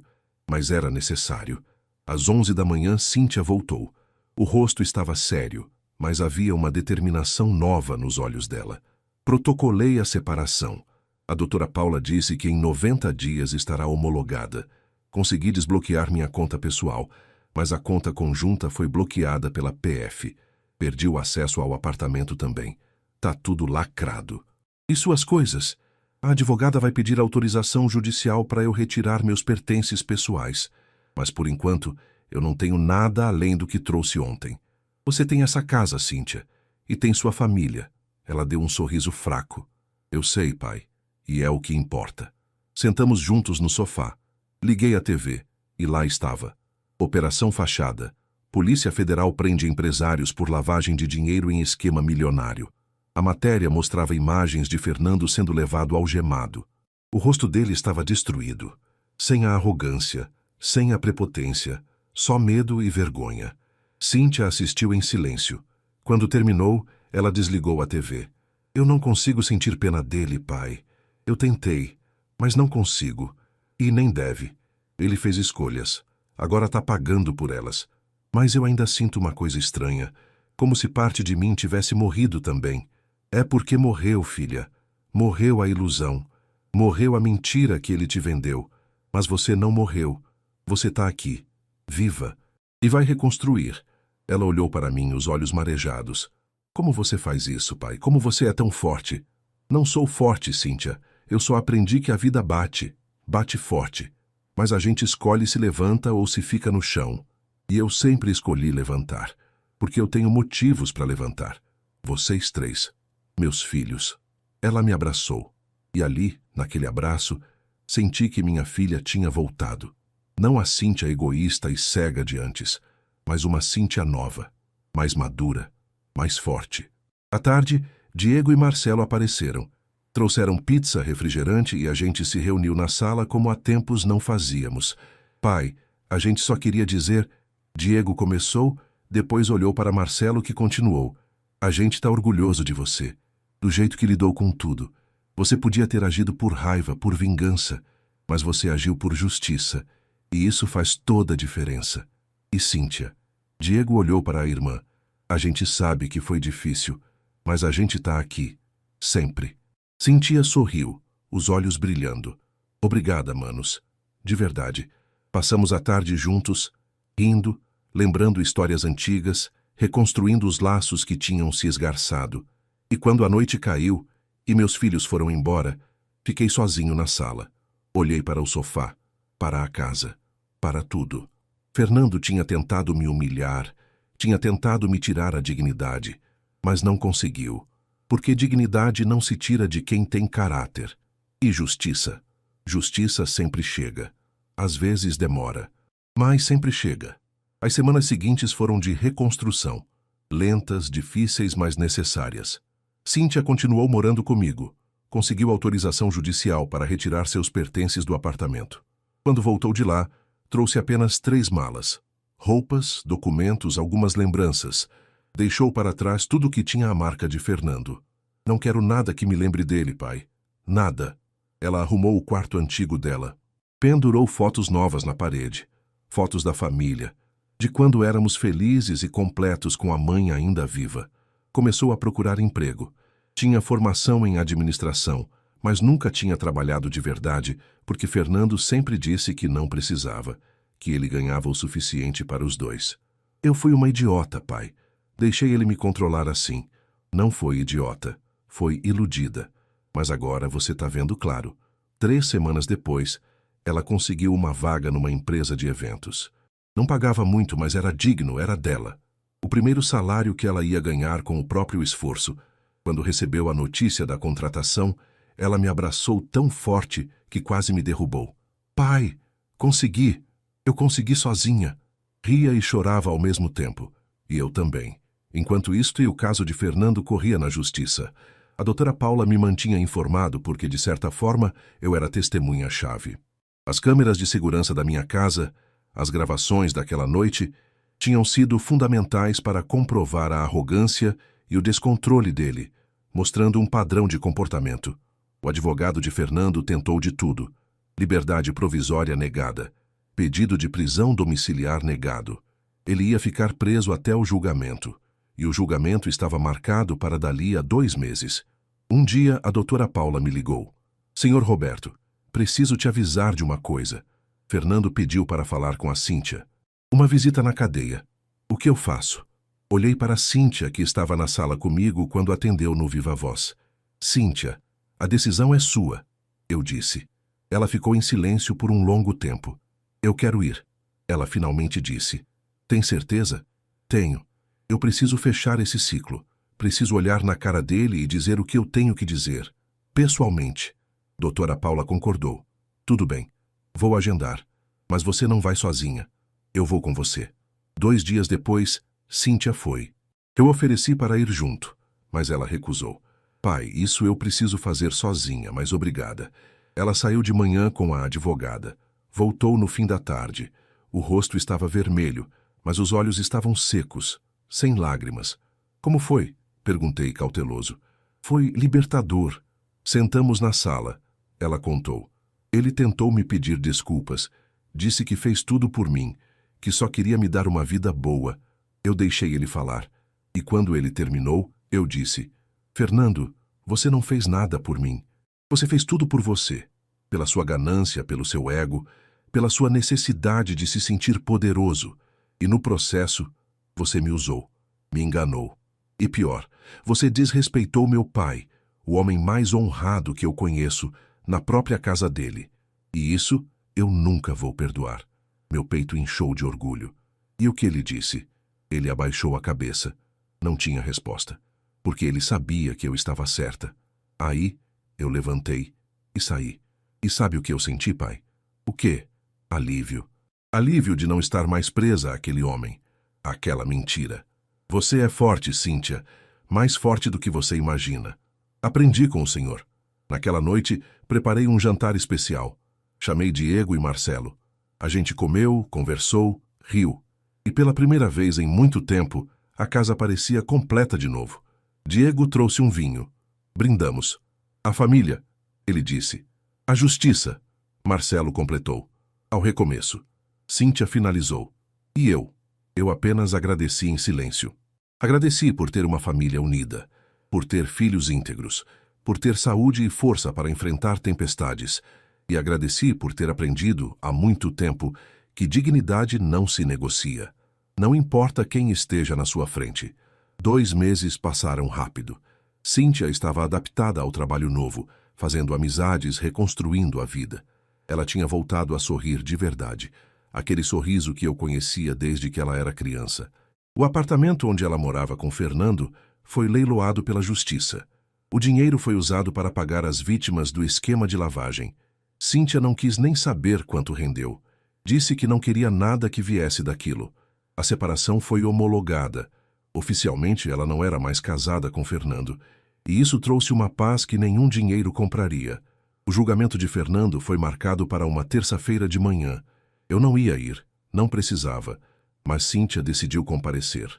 Mas era necessário. Às 11 da manhã, Cíntia voltou. O rosto estava sério, mas havia uma determinação nova nos olhos dela. Protocolei a separação. A doutora Paula disse que em 90 dias estará homologada. Consegui desbloquear minha conta pessoal, mas a conta conjunta foi bloqueada pela PF. Perdi o acesso ao apartamento também. Tá tudo lacrado. E suas coisas? A advogada vai pedir autorização judicial para eu retirar meus pertences pessoais. Mas por enquanto, eu não tenho nada além do que trouxe ontem. Você tem essa casa, Cíntia, e tem sua família. Ela deu um sorriso fraco. Eu sei, pai, e é o que importa. Sentamos juntos no sofá. Liguei a TV, e lá estava. Operação Fachada. Polícia Federal prende empresários por lavagem de dinheiro em esquema milionário. A matéria mostrava imagens de Fernando sendo levado algemado. O rosto dele estava destruído. Sem a arrogância, sem a prepotência, só medo e vergonha. Cíntia assistiu em silêncio. Quando terminou, ela desligou a TV. Eu não consigo sentir pena dele, pai. Eu tentei, mas não consigo. E nem deve. Ele fez escolhas. Agora está pagando por elas. Mas eu ainda sinto uma coisa estranha. Como se parte de mim tivesse morrido também. É porque morreu, filha. Morreu a ilusão. Morreu a mentira que ele te vendeu. Mas você não morreu. Você está aqui, viva. E vai reconstruir. Ela olhou para mim, os olhos marejados. Como você faz isso, pai? Como você é tão forte? Não sou forte, Cíntia. Eu só aprendi que a vida bate. Bate forte. Mas a gente escolhe se levanta ou se fica no chão. E eu sempre escolhi levantar. Porque eu tenho motivos para levantar. Vocês 3. Meus filhos. Ela me abraçou. E ali, naquele abraço, senti que minha filha tinha voltado. Não a Cíntia egoísta e cega de antes, mas uma Cíntia nova, mais madura, mais forte. À tarde, Diego e Marcelo apareceram. Trouxeram pizza, refrigerante e a gente se reuniu na sala como há tempos não fazíamos. Pai, a gente só queria dizer... Diego começou, depois olhou para Marcelo que continuou. A gente está orgulhoso de você, do jeito que lidou com tudo. Você podia ter agido por raiva, por vingança, mas você agiu por justiça, e isso faz toda a diferença. E Cíntia? Diego olhou para a irmã. A gente sabe que foi difícil, mas a gente está aqui, sempre. Cíntia sorriu, os olhos brilhando. Obrigada, manos. De verdade. Passamos a tarde juntos, rindo, lembrando histórias antigas, reconstruindo os laços que tinham se esgarçado. E quando a noite caiu e meus filhos foram embora, fiquei sozinho na sala. Olhei para o sofá, para a casa, para tudo. Fernando tinha tentado me humilhar, tinha tentado me tirar a dignidade, mas não conseguiu, porque dignidade não se tira de quem tem caráter. E justiça? Justiça sempre chega. Às vezes demora, mas sempre chega. As semanas seguintes foram de reconstrução, lentas, difíceis, mas necessárias. Cíntia continuou morando comigo. Conseguiu autorização judicial para retirar seus pertences do apartamento. Quando voltou de lá, trouxe apenas 3 malas. Roupas, documentos, algumas lembranças. Deixou para trás tudo que tinha a marca de Fernando. Não quero nada que me lembre dele, pai. Nada. Ela arrumou o quarto antigo dela. Pendurou fotos novas na parede. Fotos da família. De quando éramos felizes e completos com a mãe ainda viva. Começou a procurar emprego. Tinha formação em administração, mas nunca tinha trabalhado de verdade, porque Fernando sempre disse que não precisava, que ele ganhava o suficiente para os dois. Eu fui uma idiota, pai. Deixei ele me controlar assim. Não foi idiota, foi iludida. Mas agora você está vendo claro. 3 semanas depois, ela conseguiu uma vaga numa empresa de eventos. Não pagava muito, mas era digno, era dela. O primeiro salário que ela ia ganhar com o próprio esforço. Quando recebeu a notícia da contratação, ela me abraçou tão forte que quase me derrubou. Pai, consegui! Eu consegui sozinha. Ria e chorava ao mesmo tempo. E eu também. Enquanto isto e o caso de Fernando corria na justiça. A doutora Paula me mantinha informado porque, de certa forma, eu era testemunha-chave. As câmeras de segurança da minha casa, as gravações daquela noite, tinham sido fundamentais para comprovar a arrogância e o descontrole dele, mostrando um padrão de comportamento. O advogado de Fernando tentou de tudo. Liberdade provisória negada. Pedido de prisão domiciliar negado. Ele ia ficar preso até o julgamento. E o julgamento estava marcado para dali a 2 meses. Um dia, a doutora Paula me ligou. Senhor Roberto, preciso te avisar de uma coisa. Fernando pediu para falar com a Cíntia. Uma visita na cadeia. O que eu faço? Olhei para a Cíntia, que estava na sala comigo quando atendeu no viva voz. Cíntia, a decisão é sua, eu disse. Ela ficou em silêncio por um longo tempo. Eu quero ir. Ela finalmente disse. Tem certeza? Tenho. Eu preciso fechar esse ciclo. Preciso olhar na cara dele e dizer o que eu tenho que dizer. Pessoalmente. Doutora Paula concordou. Tudo bem. Vou agendar. Mas você não vai sozinha. Eu vou com você. 2 dias depois, Cíntia foi. Eu ofereci para ir junto, mas ela recusou. Pai, isso eu preciso fazer sozinha, mas obrigada. Ela saiu de manhã com a advogada. Voltou no fim da tarde. O rosto estava vermelho, mas os olhos estavam secos, sem lágrimas. Como foi? Perguntei cauteloso. Foi libertador. Sentamos na sala. Ela contou. Ele tentou me pedir desculpas. Disse que fez tudo por mim, que só queria me dar uma vida boa. Eu deixei ele falar. E quando ele terminou, eu disse, Fernando, você não fez nada por mim. Você fez tudo por você. Pela sua ganância, pelo seu ego, pela sua necessidade de se sentir poderoso. E no processo, você me usou, me enganou. E pior, você desrespeitou meu pai, o homem mais honrado que eu conheço, na própria casa dele. E isso eu nunca vou perdoar. Meu peito inchou de orgulho. E o que ele disse? Ele abaixou a cabeça. Não tinha resposta, porque ele sabia que eu estava certa. Aí, eu levantei e saí. E sabe o que eu senti, pai? O quê? Alívio. Alívio de não estar mais presa àquele homem, àquela mentira. Você é forte, Cíntia, mais forte do que você imagina. Aprendi com o Senhor. Naquela noite, preparei um jantar especial. Chamei Diego e Marcelo. A gente comeu, conversou, riu. E pela primeira vez em muito tempo, a casa parecia completa de novo. Diego trouxe um vinho. Brindamos. A família, ele disse. A justiça, Marcelo completou. Ao recomeço. Cíntia finalizou. E eu? Eu apenas agradeci em silêncio. Agradeci por ter uma família unida, por ter filhos íntegros, por ter saúde e força para enfrentar tempestades, e agradeci por ter aprendido, há muito tempo, que dignidade não se negocia. Não importa quem esteja na sua frente. 2 meses passaram rápido. Cíntia estava adaptada ao trabalho novo, fazendo amizades, reconstruindo a vida. Ela tinha voltado a sorrir de verdade, aquele sorriso que eu conhecia desde que ela era criança. O apartamento onde ela morava com Fernando foi leiloado pela justiça. O dinheiro foi usado para pagar as vítimas do esquema de lavagem. Cíntia não quis nem saber quanto rendeu. Disse que não queria nada que viesse daquilo. A separação foi homologada. Oficialmente, ela não era mais casada com Fernando. E isso trouxe uma paz que nenhum dinheiro compraria. O julgamento de Fernando foi marcado para uma terça-feira de manhã. Eu não ia ir, não precisava, mas Cíntia decidiu comparecer.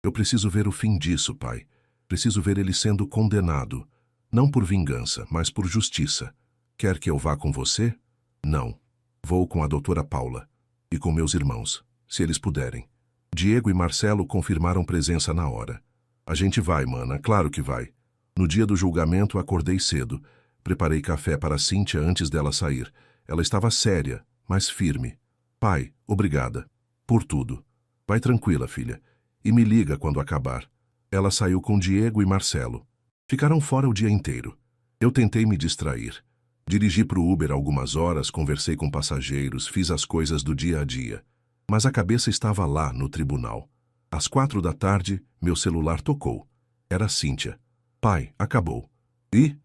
Eu preciso ver o fim disso, pai. Preciso ver ele sendo condenado. Não por vingança, mas por justiça. Quer que eu vá com você? Não. Vou com a doutora Paula. E com meus irmãos, se eles puderem. Diego e Marcelo confirmaram presença na hora. A gente vai, mana, claro que vai. No dia do julgamento, acordei cedo. Preparei café para Cíntia antes dela sair. Ela estava séria, mas firme. Pai, obrigada. Por tudo. Vai tranquila, filha. E me liga quando acabar. Ela saiu com Diego e Marcelo. Ficaram fora o dia inteiro. Eu tentei me distrair. Dirigi para o Uber algumas horas, conversei com passageiros, fiz as coisas do dia a dia. Mas a cabeça estava lá, no tribunal. Às 4 da tarde, meu celular tocou. Era Cíntia. Pai, acabou. E?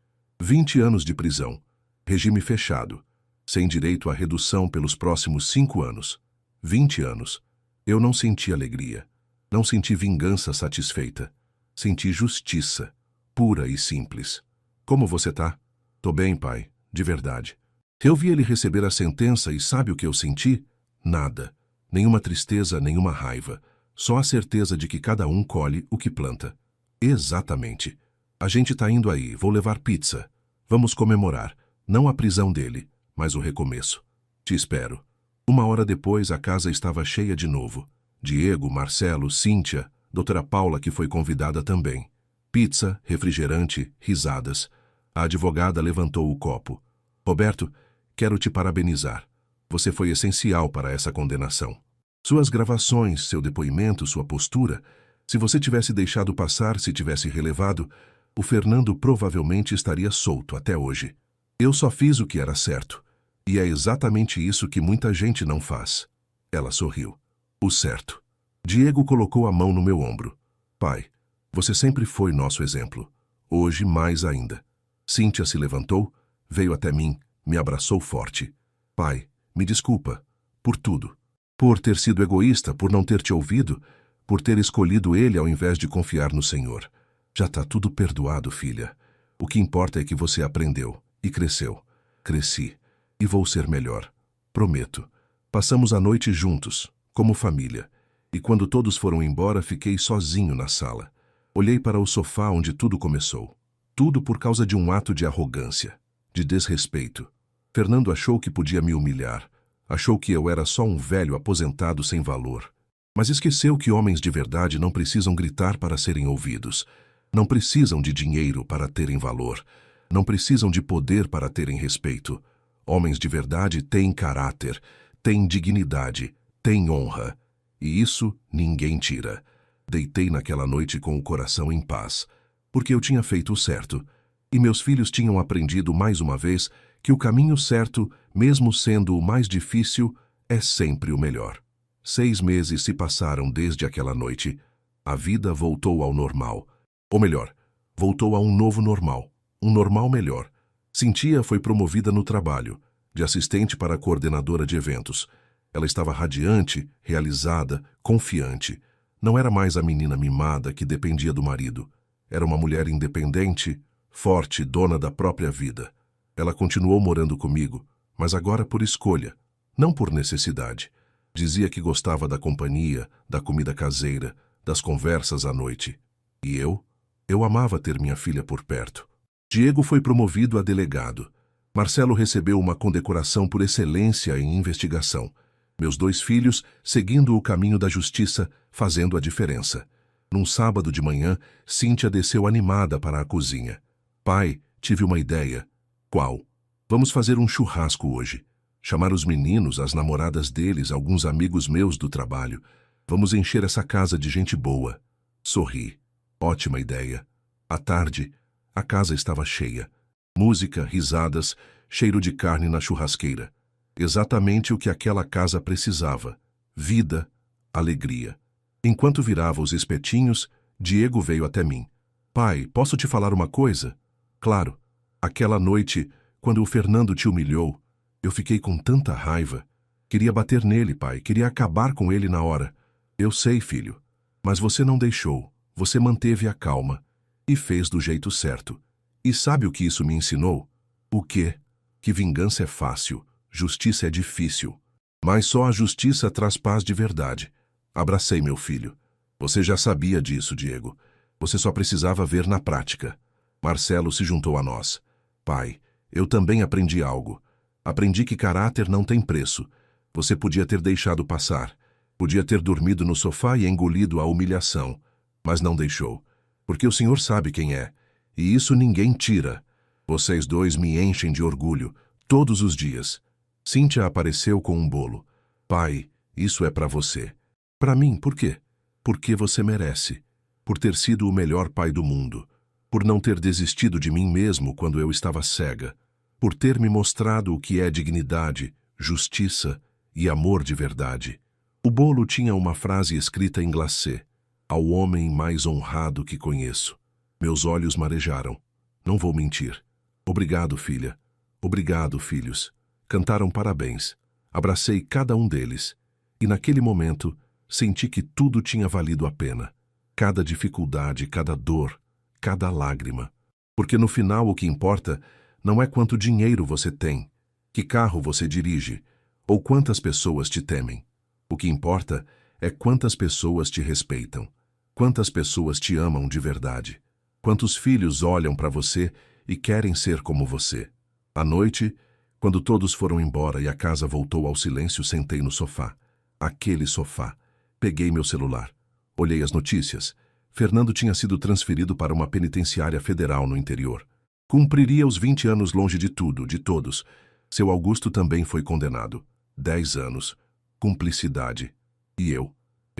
20 anos de prisão. Regime fechado. Sem direito à redução pelos próximos 5 anos. 20 anos. Eu não senti alegria. Não senti vingança satisfeita. Senti justiça. Pura e simples. Como você tá? Tô bem, pai. De verdade. Eu vi ele receber a sentença e sabe o que eu senti? Nada. Nenhuma tristeza, nenhuma raiva. Só a certeza de que cada um colhe o que planta. Exatamente. A gente tá indo aí, vou levar pizza. Vamos comemorar. Não a prisão dele, mas o recomeço. Te espero. 1 hora depois, a casa estava cheia de novo. Diego, Marcelo, Cíntia, doutora Paula, que foi convidada também. Pizza, refrigerante, risadas. A advogada levantou o copo. Roberto, quero te parabenizar. Você foi essencial para essa condenação. Suas gravações, seu depoimento, sua postura, se você tivesse deixado passar, se tivesse relevado, o Fernando provavelmente estaria solto até hoje. Eu só fiz o que era certo. E é exatamente isso que muita gente não faz. Ela sorriu. O certo. Diego colocou a mão no meu ombro. Pai, você sempre foi nosso exemplo. Hoje mais ainda. Cíntia se levantou, veio até mim, me abraçou forte. Pai, me desculpa. Por tudo. Por ter sido egoísta, por não ter te ouvido, por ter escolhido ele ao invés de confiar no Senhor. Já tá tudo perdoado, filha. O que importa é que você aprendeu e cresceu. Cresci. E vou ser melhor. Prometo. Passamos a noite juntos, como família. E quando todos foram embora, fiquei sozinho na sala. Olhei para o sofá onde tudo começou. Tudo por causa de um ato de arrogância, de desrespeito. Fernando achou que podia me humilhar. Achou que eu era só um velho aposentado sem valor. Mas esqueceu que homens de verdade não precisam gritar para serem ouvidos. Não precisam de dinheiro para terem valor. Não precisam de poder para terem respeito. Homens de verdade têm caráter, têm dignidade, têm honra. E isso ninguém tira. Deitei naquela noite com o coração em paz, porque eu tinha feito o certo. E meus filhos tinham aprendido mais uma vez que o caminho certo, mesmo sendo o mais difícil, é sempre o melhor. 6 meses se passaram desde aquela noite. A vida voltou ao normal. Ou melhor, voltou a um novo normal. um normal melhor. Cíntia foi promovida no trabalho, de assistente para coordenadora de eventos. Ela estava radiante, realizada, confiante. Não era mais a menina mimada que dependia do marido. Era uma mulher independente, forte, dona da própria vida. Ela continuou morando comigo, mas agora por escolha, não por necessidade. Dizia que gostava da companhia, da comida caseira, das conversas à noite. E eu amava ter minha filha por perto. Diego foi promovido a delegado. Marcelo recebeu uma condecoração por excelência em investigação. Meus 2 filhos seguindo o caminho da justiça, fazendo a diferença. Num sábado de manhã, Cíntia desceu animada para a cozinha. Pai, tive uma ideia. Qual? Vamos fazer um churrasco hoje. Chamar os meninos, as namoradas deles, alguns amigos meus do trabalho. Vamos encher essa casa de gente boa. Sorri. Ótima ideia. À tarde, a casa estava cheia. Música, risadas, cheiro de carne na churrasqueira. Exatamente o que aquela casa precisava. Vida, alegria. Enquanto virava os espetinhos, Diego veio até mim. Pai, posso te falar uma coisa? Claro. Aquela noite, quando o Fernando te humilhou, eu fiquei com tanta raiva. Queria bater nele, pai. Queria acabar com ele na hora. Eu sei, filho. Mas você não deixou. Você manteve a calma. E fez do jeito certo. E sabe o que isso me ensinou? O quê? Que vingança é fácil. Justiça é difícil. Mas só a justiça traz paz de verdade. Abracei meu filho. Você já sabia disso, Diego. Você só precisava ver na prática. Marcelo se juntou a nós. Pai, eu também aprendi algo. Aprendi que caráter não tem preço. Você podia ter deixado passar. Podia ter dormido no sofá e engolido a humilhação. Mas não deixou. Porque o senhor sabe quem é. E isso ninguém tira. Vocês 2 me enchem de orgulho, todos os dias. Cíntia apareceu com um bolo. Pai, isso é para você. Para mim, por quê? Porque você merece. Por ter sido o melhor pai do mundo. Por não ter desistido de mim mesmo quando eu estava cega. Por ter me mostrado o que é dignidade, justiça e amor de verdade. O bolo tinha uma frase escrita em glacê. Ao homem mais honrado que conheço. Meus olhos marejaram. Não vou mentir. Obrigado, filha. Obrigado, filhos. Cantaram parabéns. Abracei cada um deles. E naquele momento, senti que tudo tinha valido a pena. Cada dificuldade, cada dor, cada lágrima. Porque no final o que importa não é quanto dinheiro você tem, que carro você dirige, ou quantas pessoas te temem. O que importa é quantas pessoas te respeitam, quantas pessoas te amam de verdade, quantos filhos olham para você e querem ser como você. À noite, quando todos foram embora e a casa voltou ao silêncio, sentei no sofá. Aquele sofá. Peguei meu celular. Olhei as notícias. Fernando tinha sido transferido para uma penitenciária federal no interior. Cumpriria os 20 anos longe de tudo, de todos. Seu Augusto também foi condenado. 10 anos. Cumplicidade. E eu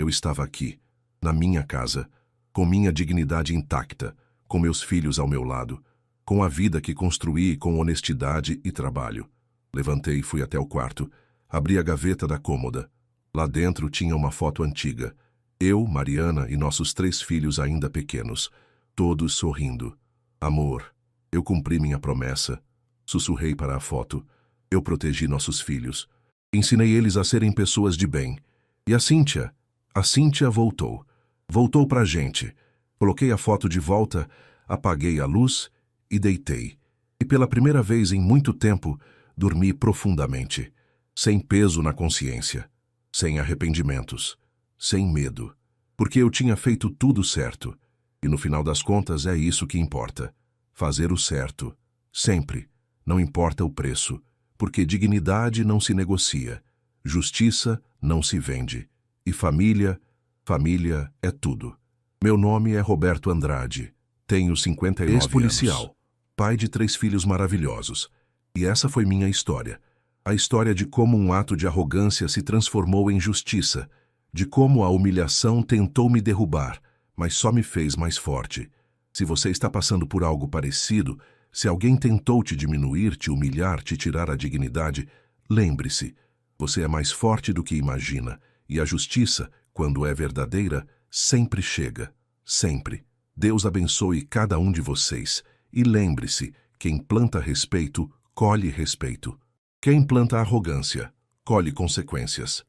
estava aqui, na minha casa, com minha dignidade intacta, com meus filhos ao meu lado, com a vida que construí com honestidade e trabalho. Levantei e fui até o quarto, abri a gaveta da cômoda. Lá dentro tinha uma foto antiga. Eu, Mariana e nossos 3 filhos ainda pequenos, todos sorrindo. Amor, eu cumpri minha promessa. Sussurrei para a foto. Eu protegi nossos filhos. Ensinei eles a serem pessoas de bem. E a Cíntia voltou. Voltou pra gente. Coloquei a foto de volta, apaguei a luz e deitei. E pela primeira vez em muito tempo, dormi profundamente. Sem peso na consciência. Sem arrependimentos. Sem medo. Porque eu tinha feito tudo certo. E no final das contas é isso que importa. Fazer o certo. Sempre. Não importa o preço. Porque dignidade não se negocia. Justiça não se vende. E família é tudo. Meu nome é Roberto Andrade. Tenho 59 anos. Ex-policial. Pai de 3 filhos maravilhosos. E essa foi minha história. A história de como um ato de arrogância se transformou em justiça. De como a humilhação tentou me derrubar, mas só me fez mais forte. Se você está passando por algo parecido, se alguém tentou te diminuir, te humilhar, te tirar a dignidade, lembre-se, você é mais forte do que imagina. E a justiça, quando é verdadeira, sempre chega. Sempre. Deus abençoe cada um de vocês. E lembre-se, quem planta respeito, colhe respeito. Quem planta arrogância, colhe consequências.